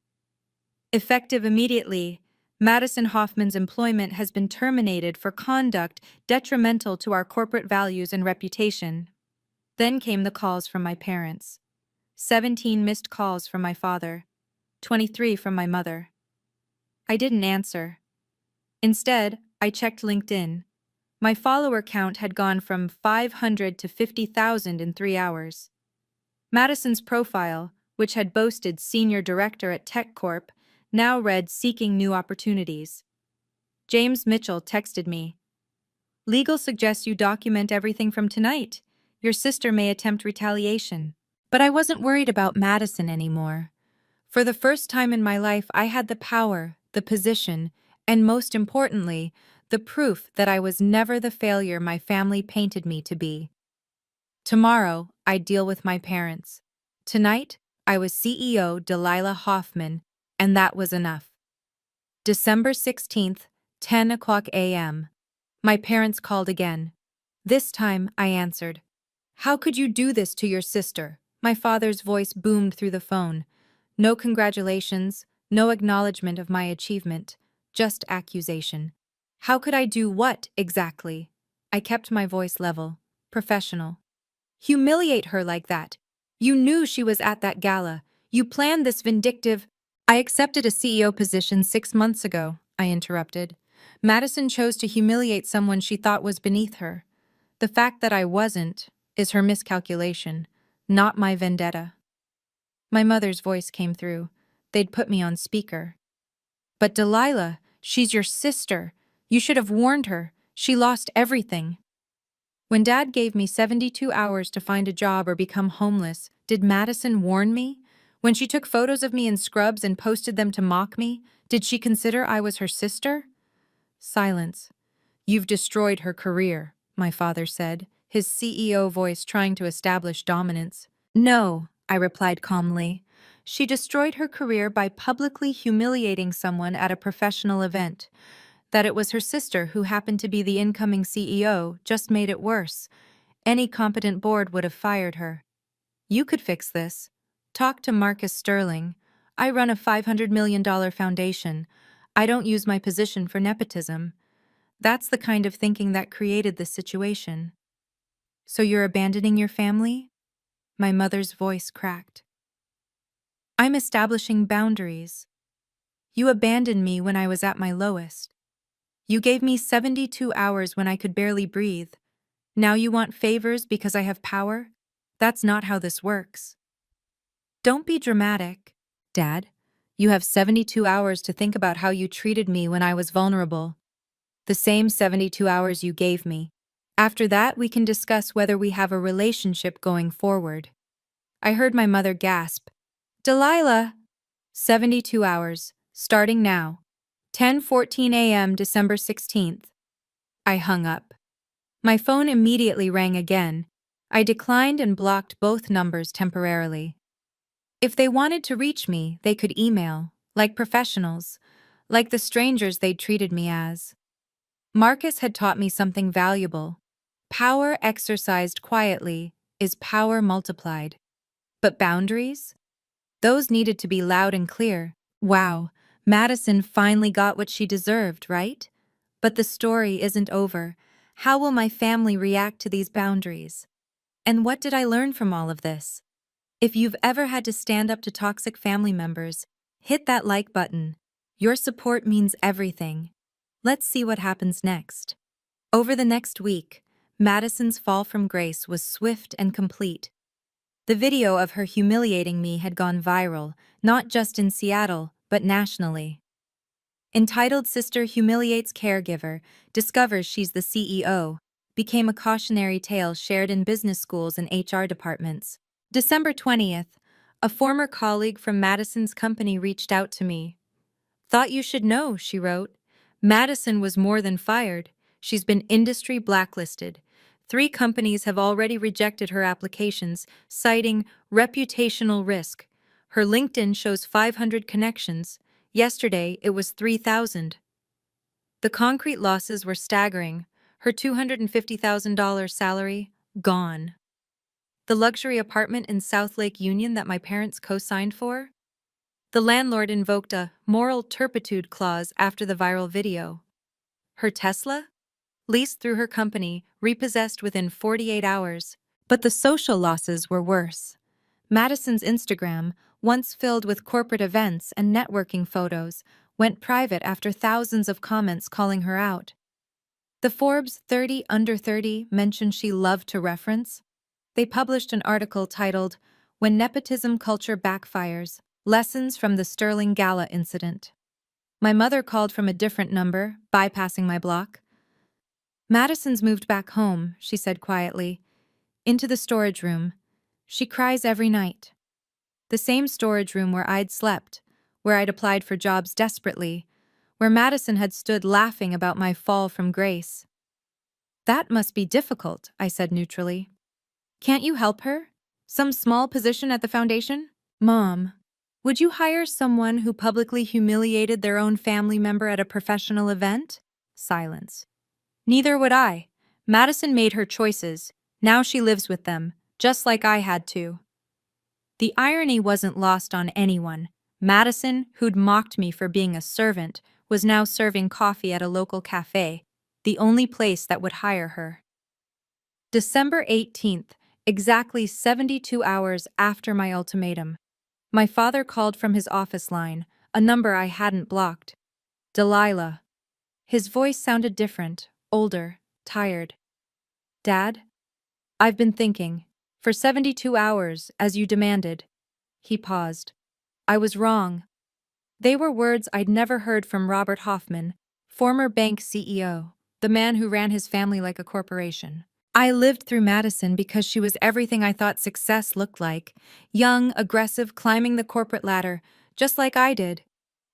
Effective immediately, Madison Hoffman's employment has been terminated for conduct detrimental to our corporate values and reputation. Then came the calls from my parents. 17 missed calls from my father, 23 from my mother. I didn't answer. Instead, I checked LinkedIn. My follower count had gone from 500 to 50,000 in 3 hours. Madison's profile, which had boasted senior director at Tech Corp, now read seeking new opportunities. James Mitchell texted me. Legal suggests you document everything from tonight. Your sister may attempt retaliation. But I wasn't worried about Madison anymore. For the first time in my life, I had the power, the position, and most importantly, the proof that I was never the failure my family painted me to be. Tomorrow, I'd deal with my parents. Tonight, I was CEO Delilah Hoffman, and that was enough. December 16th, 10 o'clock a.m. My parents called again. This time, I answered. "How could you do this to your sister?" My father's voice boomed through the phone. No congratulations, no acknowledgement of my achievement, just accusation. How could I do what, exactly? I kept my voice level, professional. Humiliate her like that. You knew she was at that gala. You planned this vindictive— I accepted a CEO position 6 months ago, I interrupted. Madison chose to humiliate someone she thought was beneath her. The fact that I wasn't is her miscalculation, not my vendetta. My mother's voice came through. They'd put me on speaker. But Delilah, she's your sister. You should have warned her. She lost everything. When Dad gave me 72 hours to find a job or become homeless, did Madison warn me? When she took photos of me in scrubs and posted them to mock me, did she consider I was her sister? Silence. "You've destroyed her career," my father said, his CEO voice trying to establish dominance. "No," I replied calmly. "She destroyed her career by publicly humiliating someone at a professional event. That it was her sister who happened to be the incoming CEO just made it worse. Any competent board would have fired her. You could fix this. Talk to Marcus Sterling. I run a $500 million foundation. I don't use my position for nepotism." That's the kind of thinking that created this situation. "So you're abandoning your family?" My mother's voice cracked. "I'm establishing boundaries. You abandoned me when I was at my lowest. You gave me 72 hours when I could barely breathe. Now you want favors because I have power? That's not how this works." "Don't be dramatic, Dad. You have 72 hours to think about how you treated me when I was vulnerable. The same 72 hours you gave me. After that, we can discuss whether we have a relationship going forward." I heard my mother gasp. "Delilah!" 72 hours, starting now. 10:14 a.m. December 16th. I hung up. My phone immediately rang again. I declined and blocked both numbers temporarily. If they wanted to reach me, they could email, like professionals, like the strangers they'd treated me as. Marcus had taught me something valuable. Power exercised quietly is power multiplied. But boundaries? Those needed to be loud and clear. Wow, Madison finally got what she deserved, right? But the story isn't over. How will my family react to these boundaries? And what did I learn from all of this? If you've ever had to stand up to toxic family members, hit that like button. Your support means everything. Let's see what happens next. Over the next week, Madison's fall from grace was swift and complete. The video of her humiliating me had gone viral, not just in Seattle, but nationally. Entitled "Sister Humiliates Caregiver, Discovers She's the CEO," became a cautionary tale shared in business schools and HR departments. December 20th, a former colleague from Madison's company reached out to me. "Thought you should know," she wrote. "Madison was more than fired. She's been industry blacklisted. 3 companies have already rejected her applications, citing reputational risk. Her LinkedIn shows 500 connections. Yesterday, it was 3,000. The concrete losses were staggering. Her $250,000 salary, gone. The luxury apartment in South Lake Union that my parents co-signed for? The landlord invoked a moral turpitude clause after the viral video. Her Tesla? Leased through her company, repossessed within 48 hours. But the social losses were worse. Madison's Instagram, once filled with corporate events and networking photos, went private after thousands of comments calling her out. The Forbes 30 Under 30 mentioned she loved to reference. They published an article titled, "When Nepotism Culture Backfires, Lessons from the Sterling Gala Incident." My mother called from a different number, bypassing my block. "Madison's moved back home," she said quietly, "into the storage room. She cries every night." The same storage room where I'd slept, where I'd applied for jobs desperately, where Madison had stood laughing about my fall from grace. That must be difficult, I said neutrally. Can't you help her? Some small position at the foundation? Mom, would you hire someone who publicly humiliated their own family member at a professional event? Silence. Neither would I. Madison made her choices. Now she lives with them, just like I had to. The irony wasn't lost on anyone. Madison, who'd mocked me for being a servant, was now serving coffee at a local cafe, the only place that would hire her. December 18th, exactly 72 hours after my ultimatum. My father called from his office line, a number I hadn't blocked. Delilah. His voice sounded different, older, tired. Dad? I've been thinking. For 72 hours, as you demanded. He paused. I was wrong. They were words I'd never heard from Robert Hoffman, former bank CEO, the man who ran his family like a corporation. I lived through Madison because she was everything I thought success looked like. Young, aggressive, climbing the corporate ladder, just like I did.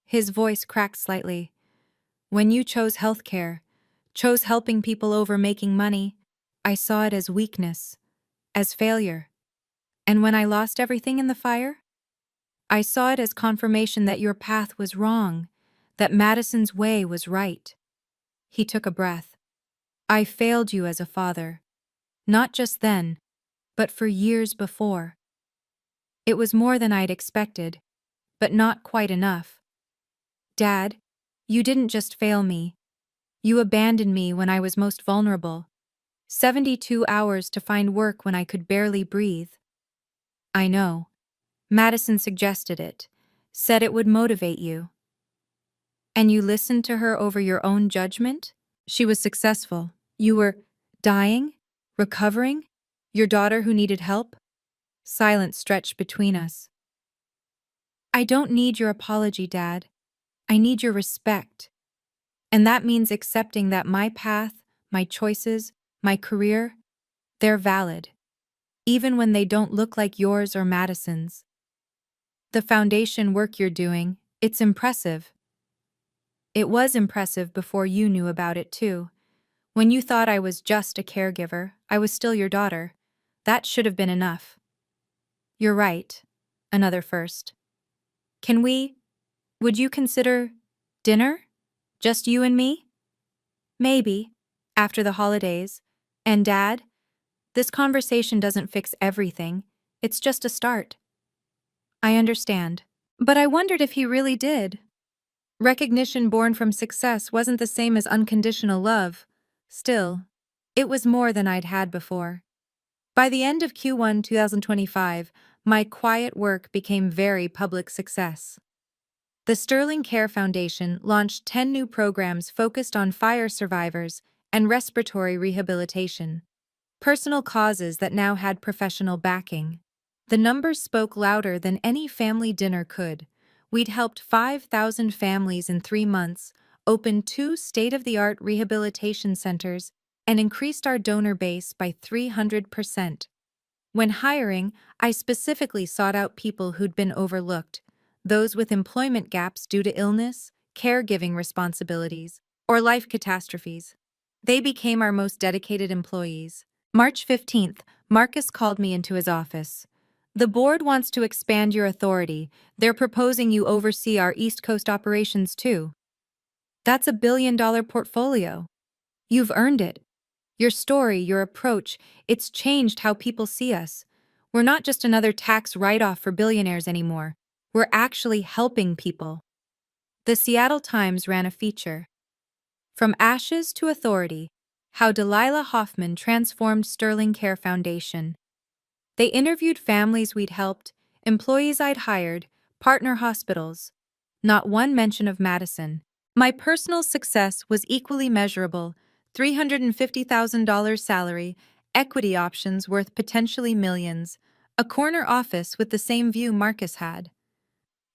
His voice cracked slightly. When you chose healthcare, chose helping people over making money, I saw it as weakness, as failure. And when I lost everything in the fire, I saw it as confirmation that your path was wrong, that Madison's way was right. He took a breath. I failed you as a father. Not just then, but for years before. It was more than I'd expected, but not quite enough. Dad, you didn't just fail me. You abandoned me when I was most vulnerable. 72 hours to find work when I could barely breathe. I know. Madison suggested it, said it would motivate you. And you listened to her over your own judgment? She was successful. You were dying? Recovering? Your daughter who needed help? Silence stretched between us. I don't need your apology, Dad. I need your respect. And that means accepting that my path, my choices, my career, they're valid, even when they don't look like yours or Madison's. The foundation work you're doing, it's impressive. It was impressive before you knew about it too. When you thought I was just a caregiver, I was still your daughter. That should have been enough. You're right. Another first. Would you consider dinner? Just you and me? Maybe, after the holidays. And Dad, this conversation doesn't fix everything. It's just a start. I understand. But I wondered if he really did. Recognition born from success wasn't the same as unconditional love. Still, it was more than I'd had before. By the end of Q1 2025, my quiet work became very public success. The Sterling Care Foundation launched 10 new programs focused on fire survivors and respiratory rehabilitation, personal causes that now had professional backing. The numbers spoke louder than any family dinner could. We'd helped 5,000 families in 3 months, opened 2 state-of-the-art rehabilitation centers, and increased our donor base by 300%. When hiring, I specifically sought out people who'd been overlooked, those with employment gaps due to illness, caregiving responsibilities, or life catastrophes. They became our most dedicated employees. March 15th, Marcus called me into his office. The board wants to expand your authority. They're proposing you oversee our East Coast operations too. That's $1 billion portfolio. You've earned it. Your story, your approach, it's changed how people see us. We're not just another tax write-off for billionaires anymore. We're actually helping people. The Seattle Times ran a feature. From Ashes to Authority, How Delilah Hoffman Transformed Sterling Care Foundation. They interviewed families we'd helped, employees I'd hired, partner hospitals. Not one mention of Madison. My personal success was equally measurable. $350,000 salary, equity options worth potentially millions, a corner office with the same view Marcus had.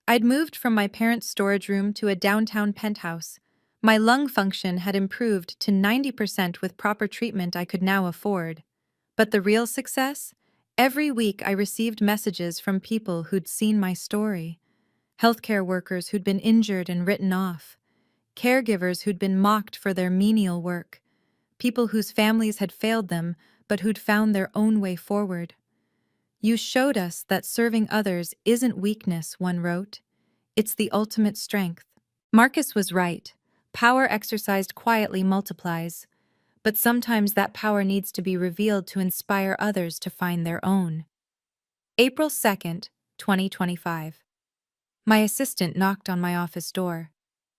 I'd moved from my parents' storage room to a downtown penthouse. My lung function had improved to 90% with proper treatment I could now afford. But the real success? Every week I received messages from people who'd seen my story. Healthcare workers who'd been injured and written off. Caregivers who'd been mocked for their menial work. People whose families had failed them, but who'd found their own way forward. You showed us that serving others isn't weakness, one wrote. It's the ultimate strength. Marcus was right. Power exercised quietly multiplies. But sometimes that power needs to be revealed to inspire others to find their own. April 2nd, 2025. My assistant knocked on my office door.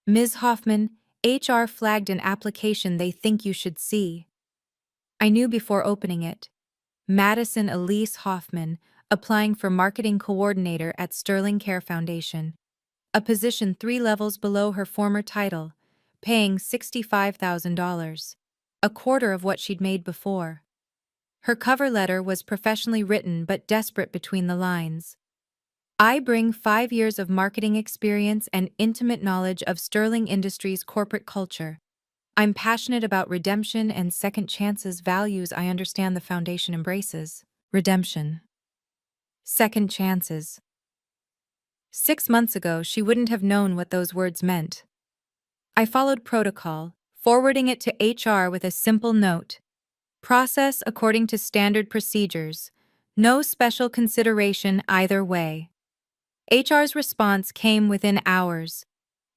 Ms. Hoffman, HR flagged an application they think you should see. I knew before opening it. Madison Elise Hoffman, applying for marketing coordinator at Sterling Care Foundation. A position 3 levels below her former title, paying $65,000. A quarter of what she'd made before. Her cover letter was professionally written but desperate between the lines. I bring 5 years of marketing experience and intimate knowledge of Sterling Industries' corporate culture. I'm passionate about redemption and second chances, values I understand the foundation embraces. Redemption. Second chances. 6 months ago, she wouldn't have known what those words meant. I followed protocol, forwarding it to HR with a simple note. Process according to standard procedures. No special consideration either way. HR's response came within hours.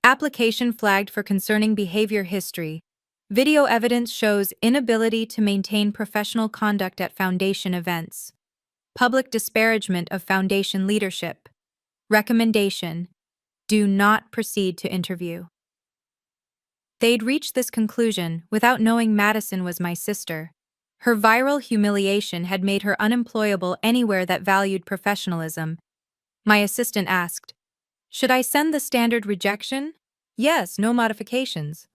Application flagged for concerning behavior history. Video evidence shows inability to maintain professional conduct at foundation events. Public disparagement of foundation leadership. Recommendation: do not proceed to interview. They'd reached this conclusion without knowing Madison was my sister. Her viral humiliation had made her unemployable anywhere that valued professionalism. My assistant asked, "Should I send the standard rejection?" "Yes, no modifications."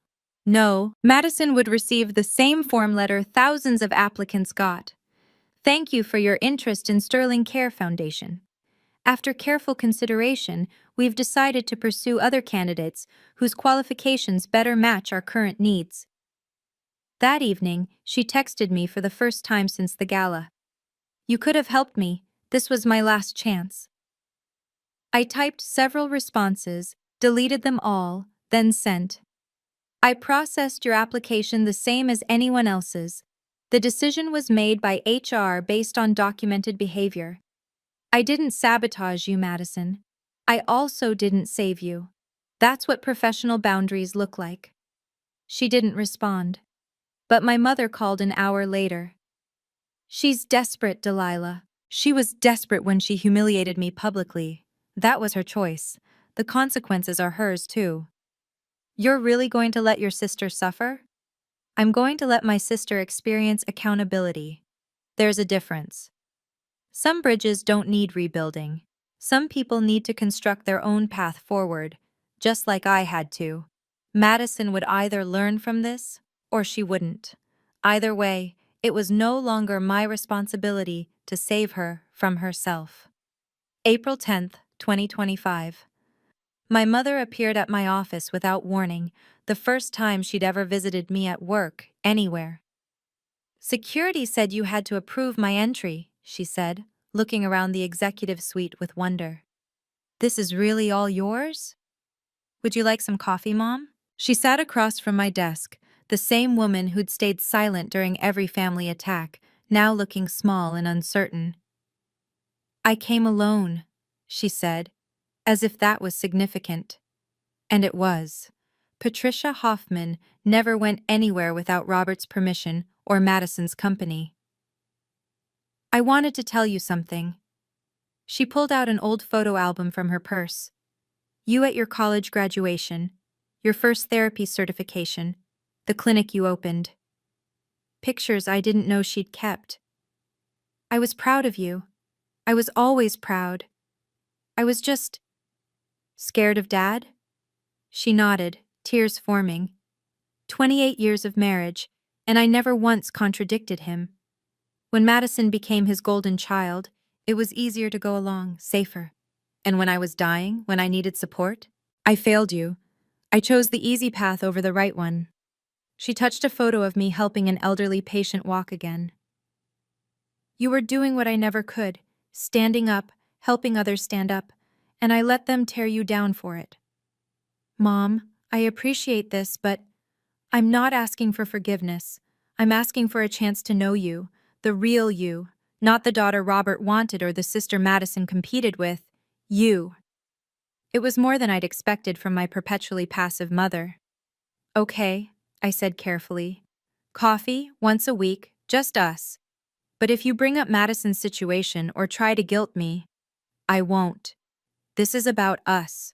No, Madison would receive the same form letter thousands of applicants got. "Thank you for your interest in Sterling Care Foundation. After careful consideration, we've decided to pursue other candidates whose qualifications better match our current needs." That evening, she texted me for the first time since the gala. "You could have helped me. This was my last chance." I typed several responses, deleted them all, then sent. "I processed your application the same as anyone else's. The decision was made by HR based on documented behavior. I didn't sabotage you, Madison. I also didn't save you. That's what professional boundaries look like." She didn't respond. But my mother called an hour later. "She's desperate, Delilah. She was desperate when she humiliated me publicly. That was her choice. The consequences are hers, too." "You're really going to let your sister suffer?" "I'm going to let my sister experience accountability. There's a difference. Some bridges don't need rebuilding. Some people need to construct their own path forward, just like I had to." Madison would either learn from this, or she wouldn't. Either way, it was no longer my responsibility to save her from herself. April 10th, 2025. My mother appeared at my office without warning, the first time she'd ever visited me at work, anywhere. "Security said you had to approve my entry," she said, looking around the executive suite with wonder. "This is really all yours? Would you like some coffee, Mom?" She sat across from my desk, the same woman who'd stayed silent during every family attack, now looking small and uncertain. "I came alone," she said, as if that was significant. And it was. Patricia Hoffman never went anywhere without Robert's permission or Madison's company. "I wanted to tell you something." She pulled out an old photo album from her purse. "You at your college graduation, your first therapy certification, the clinic you opened. Pictures I didn't know she'd kept. I was proud of you. I was always proud. I was just scared of Dad?" She nodded, tears forming. 28 years of marriage, and I never once contradicted him. When Madison became his golden child, it was easier to go along, safer. And when I was dying, when I needed support, I failed you. I chose the easy path over the right one." She touched a photo of me helping an elderly patient walk again. You were doing what I never could, standing up, helping others stand up, and I let them tear you down for it. Mom, I appreciate this, but I'm not asking for forgiveness. I'm asking for a chance to know you, the real you, not the daughter Robert wanted or the sister Madison competed with. You. It was more than I'd expected from my perpetually passive mother. Okay, I said carefully. Coffee, once a week, just us. But if you bring up Madison's situation or try to guilt me, I won't. This is about us.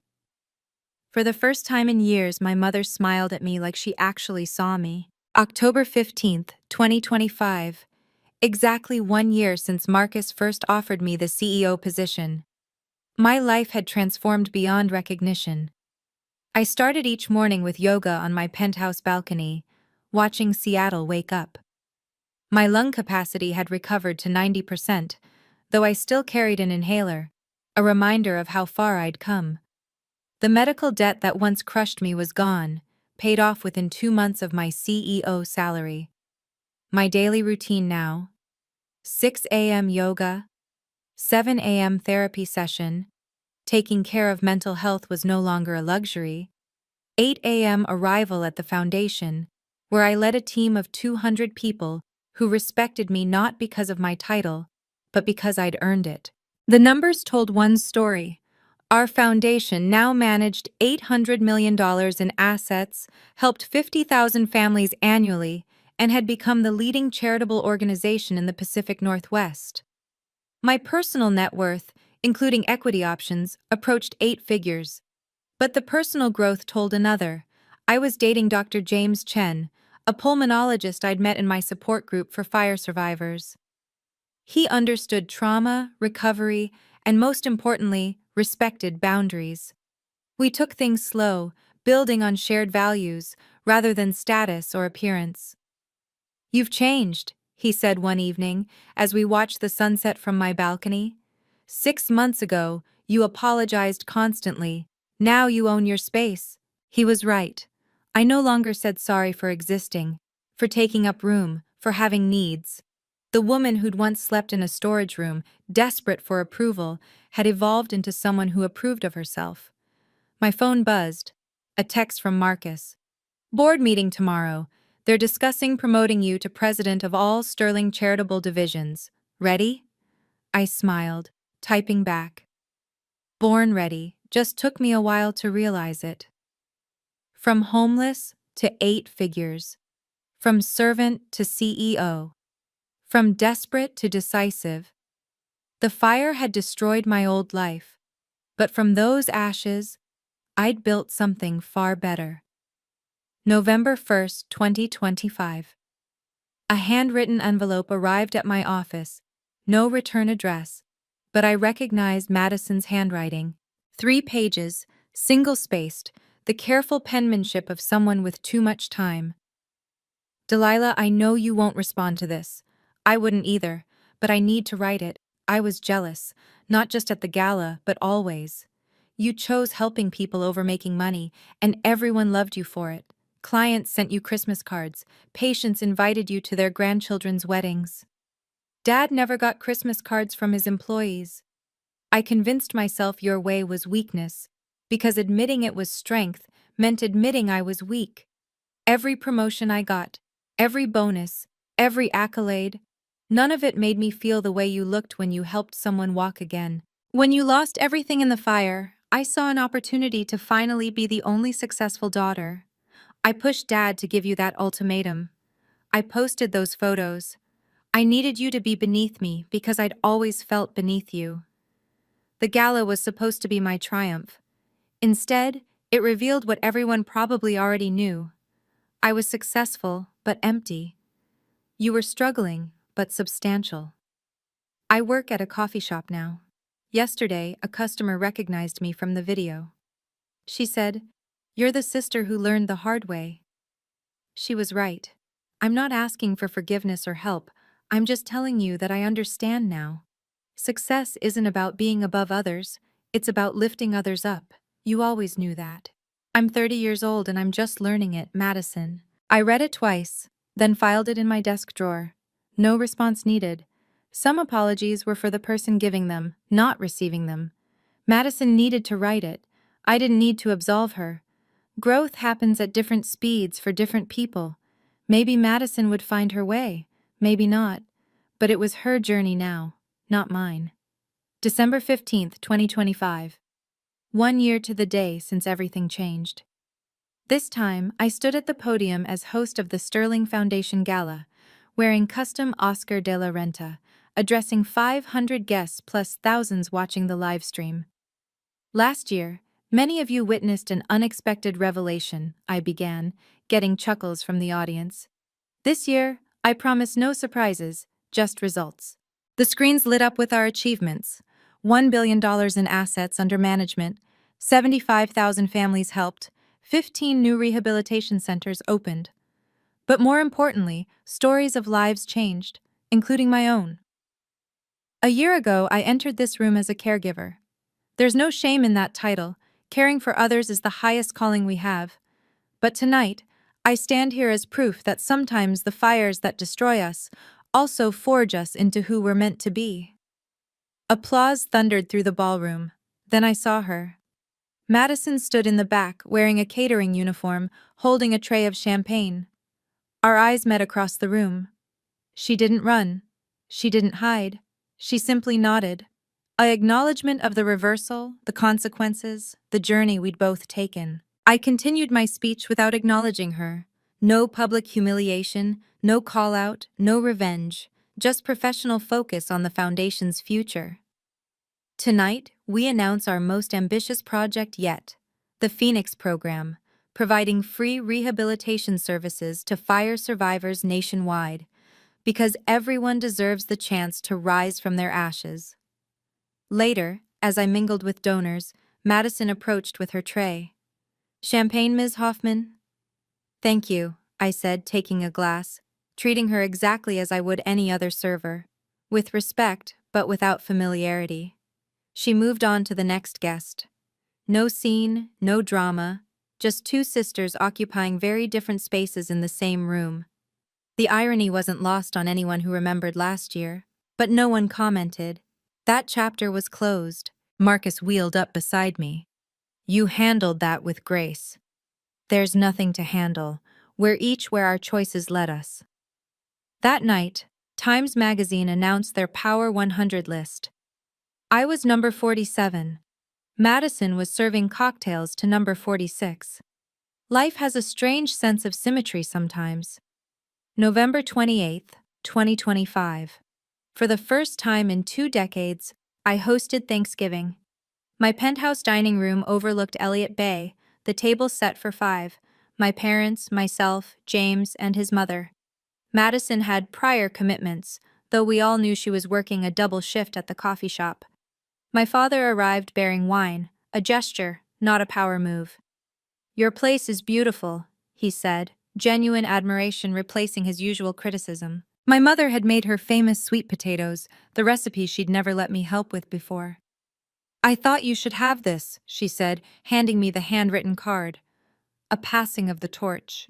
For the first time in years, my mother smiled at me like she actually saw me. October 15th, 2025. Exactly 1 year since Marcus first offered me the CEO position. My life had transformed beyond recognition. I started each morning with yoga on my penthouse balcony, watching Seattle wake up. My lung capacity had recovered to 90%, though I still carried an inhaler, a reminder of how far I'd come. The medical debt that once crushed me was gone, paid off within 2 months of my CEO salary. My daily routine now: 6 a.m. yoga, 7 a.m. therapy session. Taking care of mental health was no longer a luxury. 8 a.m. arrival at the foundation, where I led a team of 200 people who respected me not because of my title, but because I'd earned it. The numbers told one story. Our foundation now managed $800 million in assets, helped 50,000 families annually, and had become the leading charitable organization in the Pacific Northwest. My personal net worth, including equity options, approached 8 figures. But the personal growth told another. I was dating Dr. James Chen, a pulmonologist I'd met in my support group for fire survivors. He understood trauma, recovery, and most importantly, respected boundaries. We took things slow, building on shared values, rather than status or appearance. "You've changed," he said one evening, as we watched the sunset from my balcony. "6 months ago, you apologized constantly. Now you own your space." He was right. I no longer said sorry for existing, for taking up room, for having needs. The woman who'd once slept in a storage room, desperate for approval, had evolved into someone who approved of herself. My phone buzzed. A text from Marcus. "Board meeting tomorrow. They're discussing promoting you to president of all Sterling charitable divisions. Ready?" I smiled, typing back. Born ready, just took me a while to realize it. From homeless to 8 figures. From servant to CEO. From desperate to decisive. The fire had destroyed my old life, but from those ashes, I'd built something far better. November 1st, 2025. A handwritten envelope arrived at my office. No return address, but I recognized Madison's handwriting. 3 pages, single-spaced, the careful penmanship of someone with too much time. "Delilah, I know you won't respond to this. I wouldn't either, but I need to write it. I was jealous, not just at the gala, but always. You chose helping people over making money, and everyone loved you for it. Clients sent you Christmas cards, patients invited you to their grandchildren's weddings. Dad never got Christmas cards from his employees. I convinced myself your way was weakness, because admitting it was strength meant admitting I was weak. Every promotion I got, every bonus, every accolade, none of it made me feel the way you looked when you helped someone walk again. When you lost everything in the fire, I saw an opportunity to finally be the only successful daughter. I pushed Dad to give you that ultimatum. I posted those photos. I needed you to be beneath me because I'd always felt beneath you. The gala was supposed to be my triumph. Instead, it revealed what everyone probably already knew. I was successful, but empty. You were struggling, but substantial. I work at a coffee shop now. Yesterday, a customer recognized me from the video. She said, "You're the sister who learned the hard way." She was right. I'm not asking for forgiveness or help. I'm just telling you that I understand now. Success isn't about being above others. It's about lifting others up. You always knew that. I'm 30 years old and I'm just learning it, Madison. I read it twice, then filed it in my desk drawer. No response needed. Some apologies were for the person giving them, not receiving them. Madison needed to write it. I didn't need to absolve her. Growth happens at different speeds for different people. Maybe Madison would find her way, maybe not. But it was her journey now, not mine. December 15th, 2025. 1 year to the day since everything changed. This time, I stood at the podium as host of the Sterling Foundation Gala, wearing custom Oscar de la Renta, addressing 500 guests plus thousands watching the live stream. Last year, many of you witnessed an unexpected revelation, I began, getting chuckles from the audience. This year, I promise no surprises, just results. The screens lit up with our achievements: $1 billion in assets under management, 75,000 families helped, 15 new rehabilitation centers opened. But more importantly, stories of lives changed, including my own. A year ago, I entered this room as a caregiver. There's no shame in that title. Caring for others is the highest calling we have. But tonight, I stand here as proof that sometimes the fires that destroy us also forge us into who we're meant to be. Applause thundered through the ballroom. Then I saw her. Madison stood in the back, wearing a catering uniform, holding a tray of champagne. Our eyes met across the room. She didn't run. She didn't hide. She simply nodded. An acknowledgement of the reversal, the consequences, the journey we'd both taken. I continued my speech without acknowledging her. No public humiliation, no call-out, no revenge, just professional focus on the Foundation's future. Tonight, we announce our most ambitious project yet, the Phoenix Program, providing free rehabilitation services to fire survivors nationwide, because everyone deserves the chance to rise from their ashes. Later, as I mingled with donors, Madison approached with her tray. "Champagne, Ms. Hoffman?" "Thank you," I said, taking a glass, treating her exactly as I would any other server, with respect but without familiarity. She moved on to the next guest. No scene, no drama, just two sisters occupying very different spaces in the same room. The irony wasn't lost on anyone who remembered last year, but no one commented. That chapter was closed. Marcus wheeled up beside me. "You handled that with grace." "There's nothing to handle. We're each where our choices led us." That night, Times Magazine announced their Power 100 list. I was number 47. Madison was serving cocktails to number 46. Life has a strange sense of symmetry sometimes. November 28th, 2025. For the first time in 2 decades, I hosted Thanksgiving. My penthouse dining room overlooked Elliott Bay, the table set for 5, my parents, myself, James, and his mother. Madison had prior commitments, though we all knew she was working a double shift at the coffee shop. My father arrived bearing wine, a gesture, not a power move. "Your place is beautiful," he said, genuine admiration replacing his usual criticism. My mother had made her famous sweet potatoes, the recipe she'd never let me help with before. "I thought you should have this," she said, handing me the handwritten card. A passing of the torch.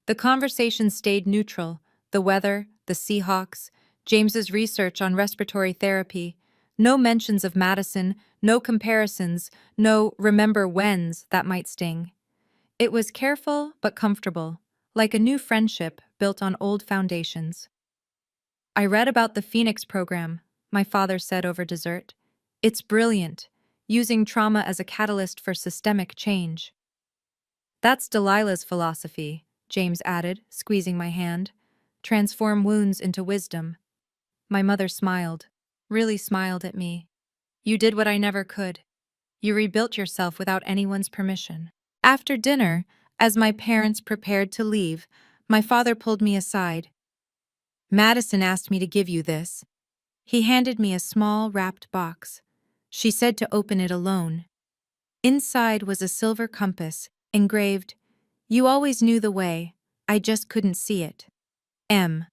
The conversation stayed neutral: the weather, the Seahawks, James's research on respiratory therapy. No mentions of Madison, no comparisons, no remember whens that might sting. It was careful but comfortable, like a new friendship built on old foundations. "I read about the Phoenix Program," my father said over dessert. "It's brilliant, using trauma as a catalyst for systemic change." "That's Delilah's philosophy," James added, squeezing my hand. "Transform wounds into wisdom." My mother smiled, really smiled at me. "You did what I never could. You rebuilt yourself without anyone's permission." After dinner, as my parents prepared to leave, my father pulled me aside. "Madison asked me to give you this." He handed me a small, wrapped box. She said to open it alone. Inside was a silver compass, engraved, "You always knew the way, I just couldn't see it. M."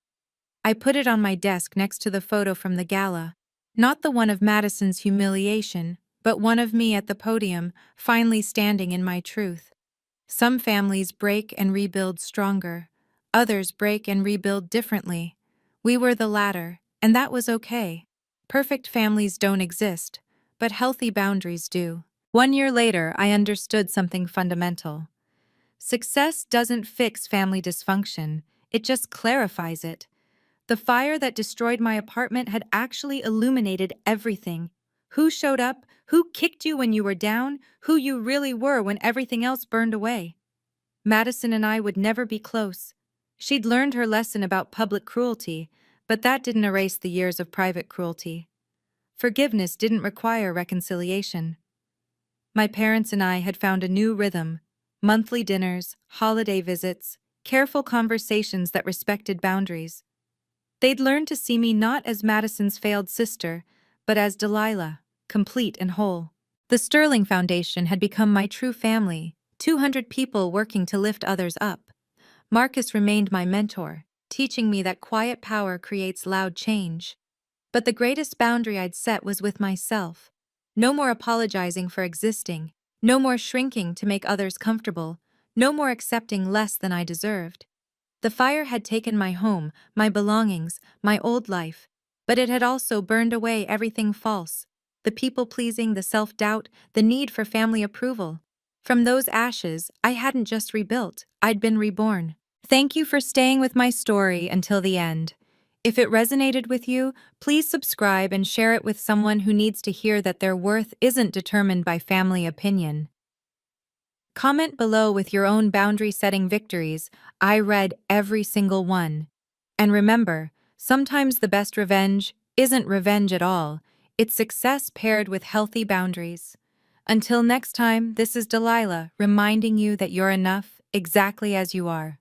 I put it on my desk next to the photo from the gala, not the one of Madison's humiliation, but one of me at the podium, finally standing in my truth. Some families break and rebuild stronger. Others break and rebuild differently. We were the latter, And that was okay. Perfect families don't exist, but healthy boundaries do. 1 year later, I understood something fundamental. Success doesn't fix family dysfunction, it just clarifies it. The fire that destroyed my apartment had actually illuminated everything. Who showed up, who kicked you when you were down, who you really were when everything else burned away. Madison and I would never be close. She'd learned her lesson about public cruelty, but that didn't erase the years of private cruelty. Forgiveness didn't require reconciliation. My parents and I had found a new rhythm: monthly dinners, holiday visits, careful conversations that respected boundaries. They'd learned to see me not as Madison's failed sister, but as Delilah, complete and whole. The Sterling Foundation had become my true family, 200 people working to lift others up. Marcus remained my mentor, teaching me that quiet power creates loud change. But the greatest boundary I'd set was with myself. No more apologizing for existing, no more shrinking to make others comfortable, no more accepting less than I deserved. The fire had taken my home, my belongings, my old life, but it had also burned away everything false: the people-pleasing, the self-doubt, the need for family approval. From those ashes, I hadn't just rebuilt, I'd been reborn. Thank you for staying with my story until the end. If it resonated with you, please subscribe and share it with someone who needs to hear that their worth isn't determined by family opinion. Comment below with your own boundary-setting victories. I read every single one. And remember, sometimes the best revenge isn't revenge at all. It's success paired with healthy boundaries. Until next time, this is Delilah reminding you that you're enough exactly as you are.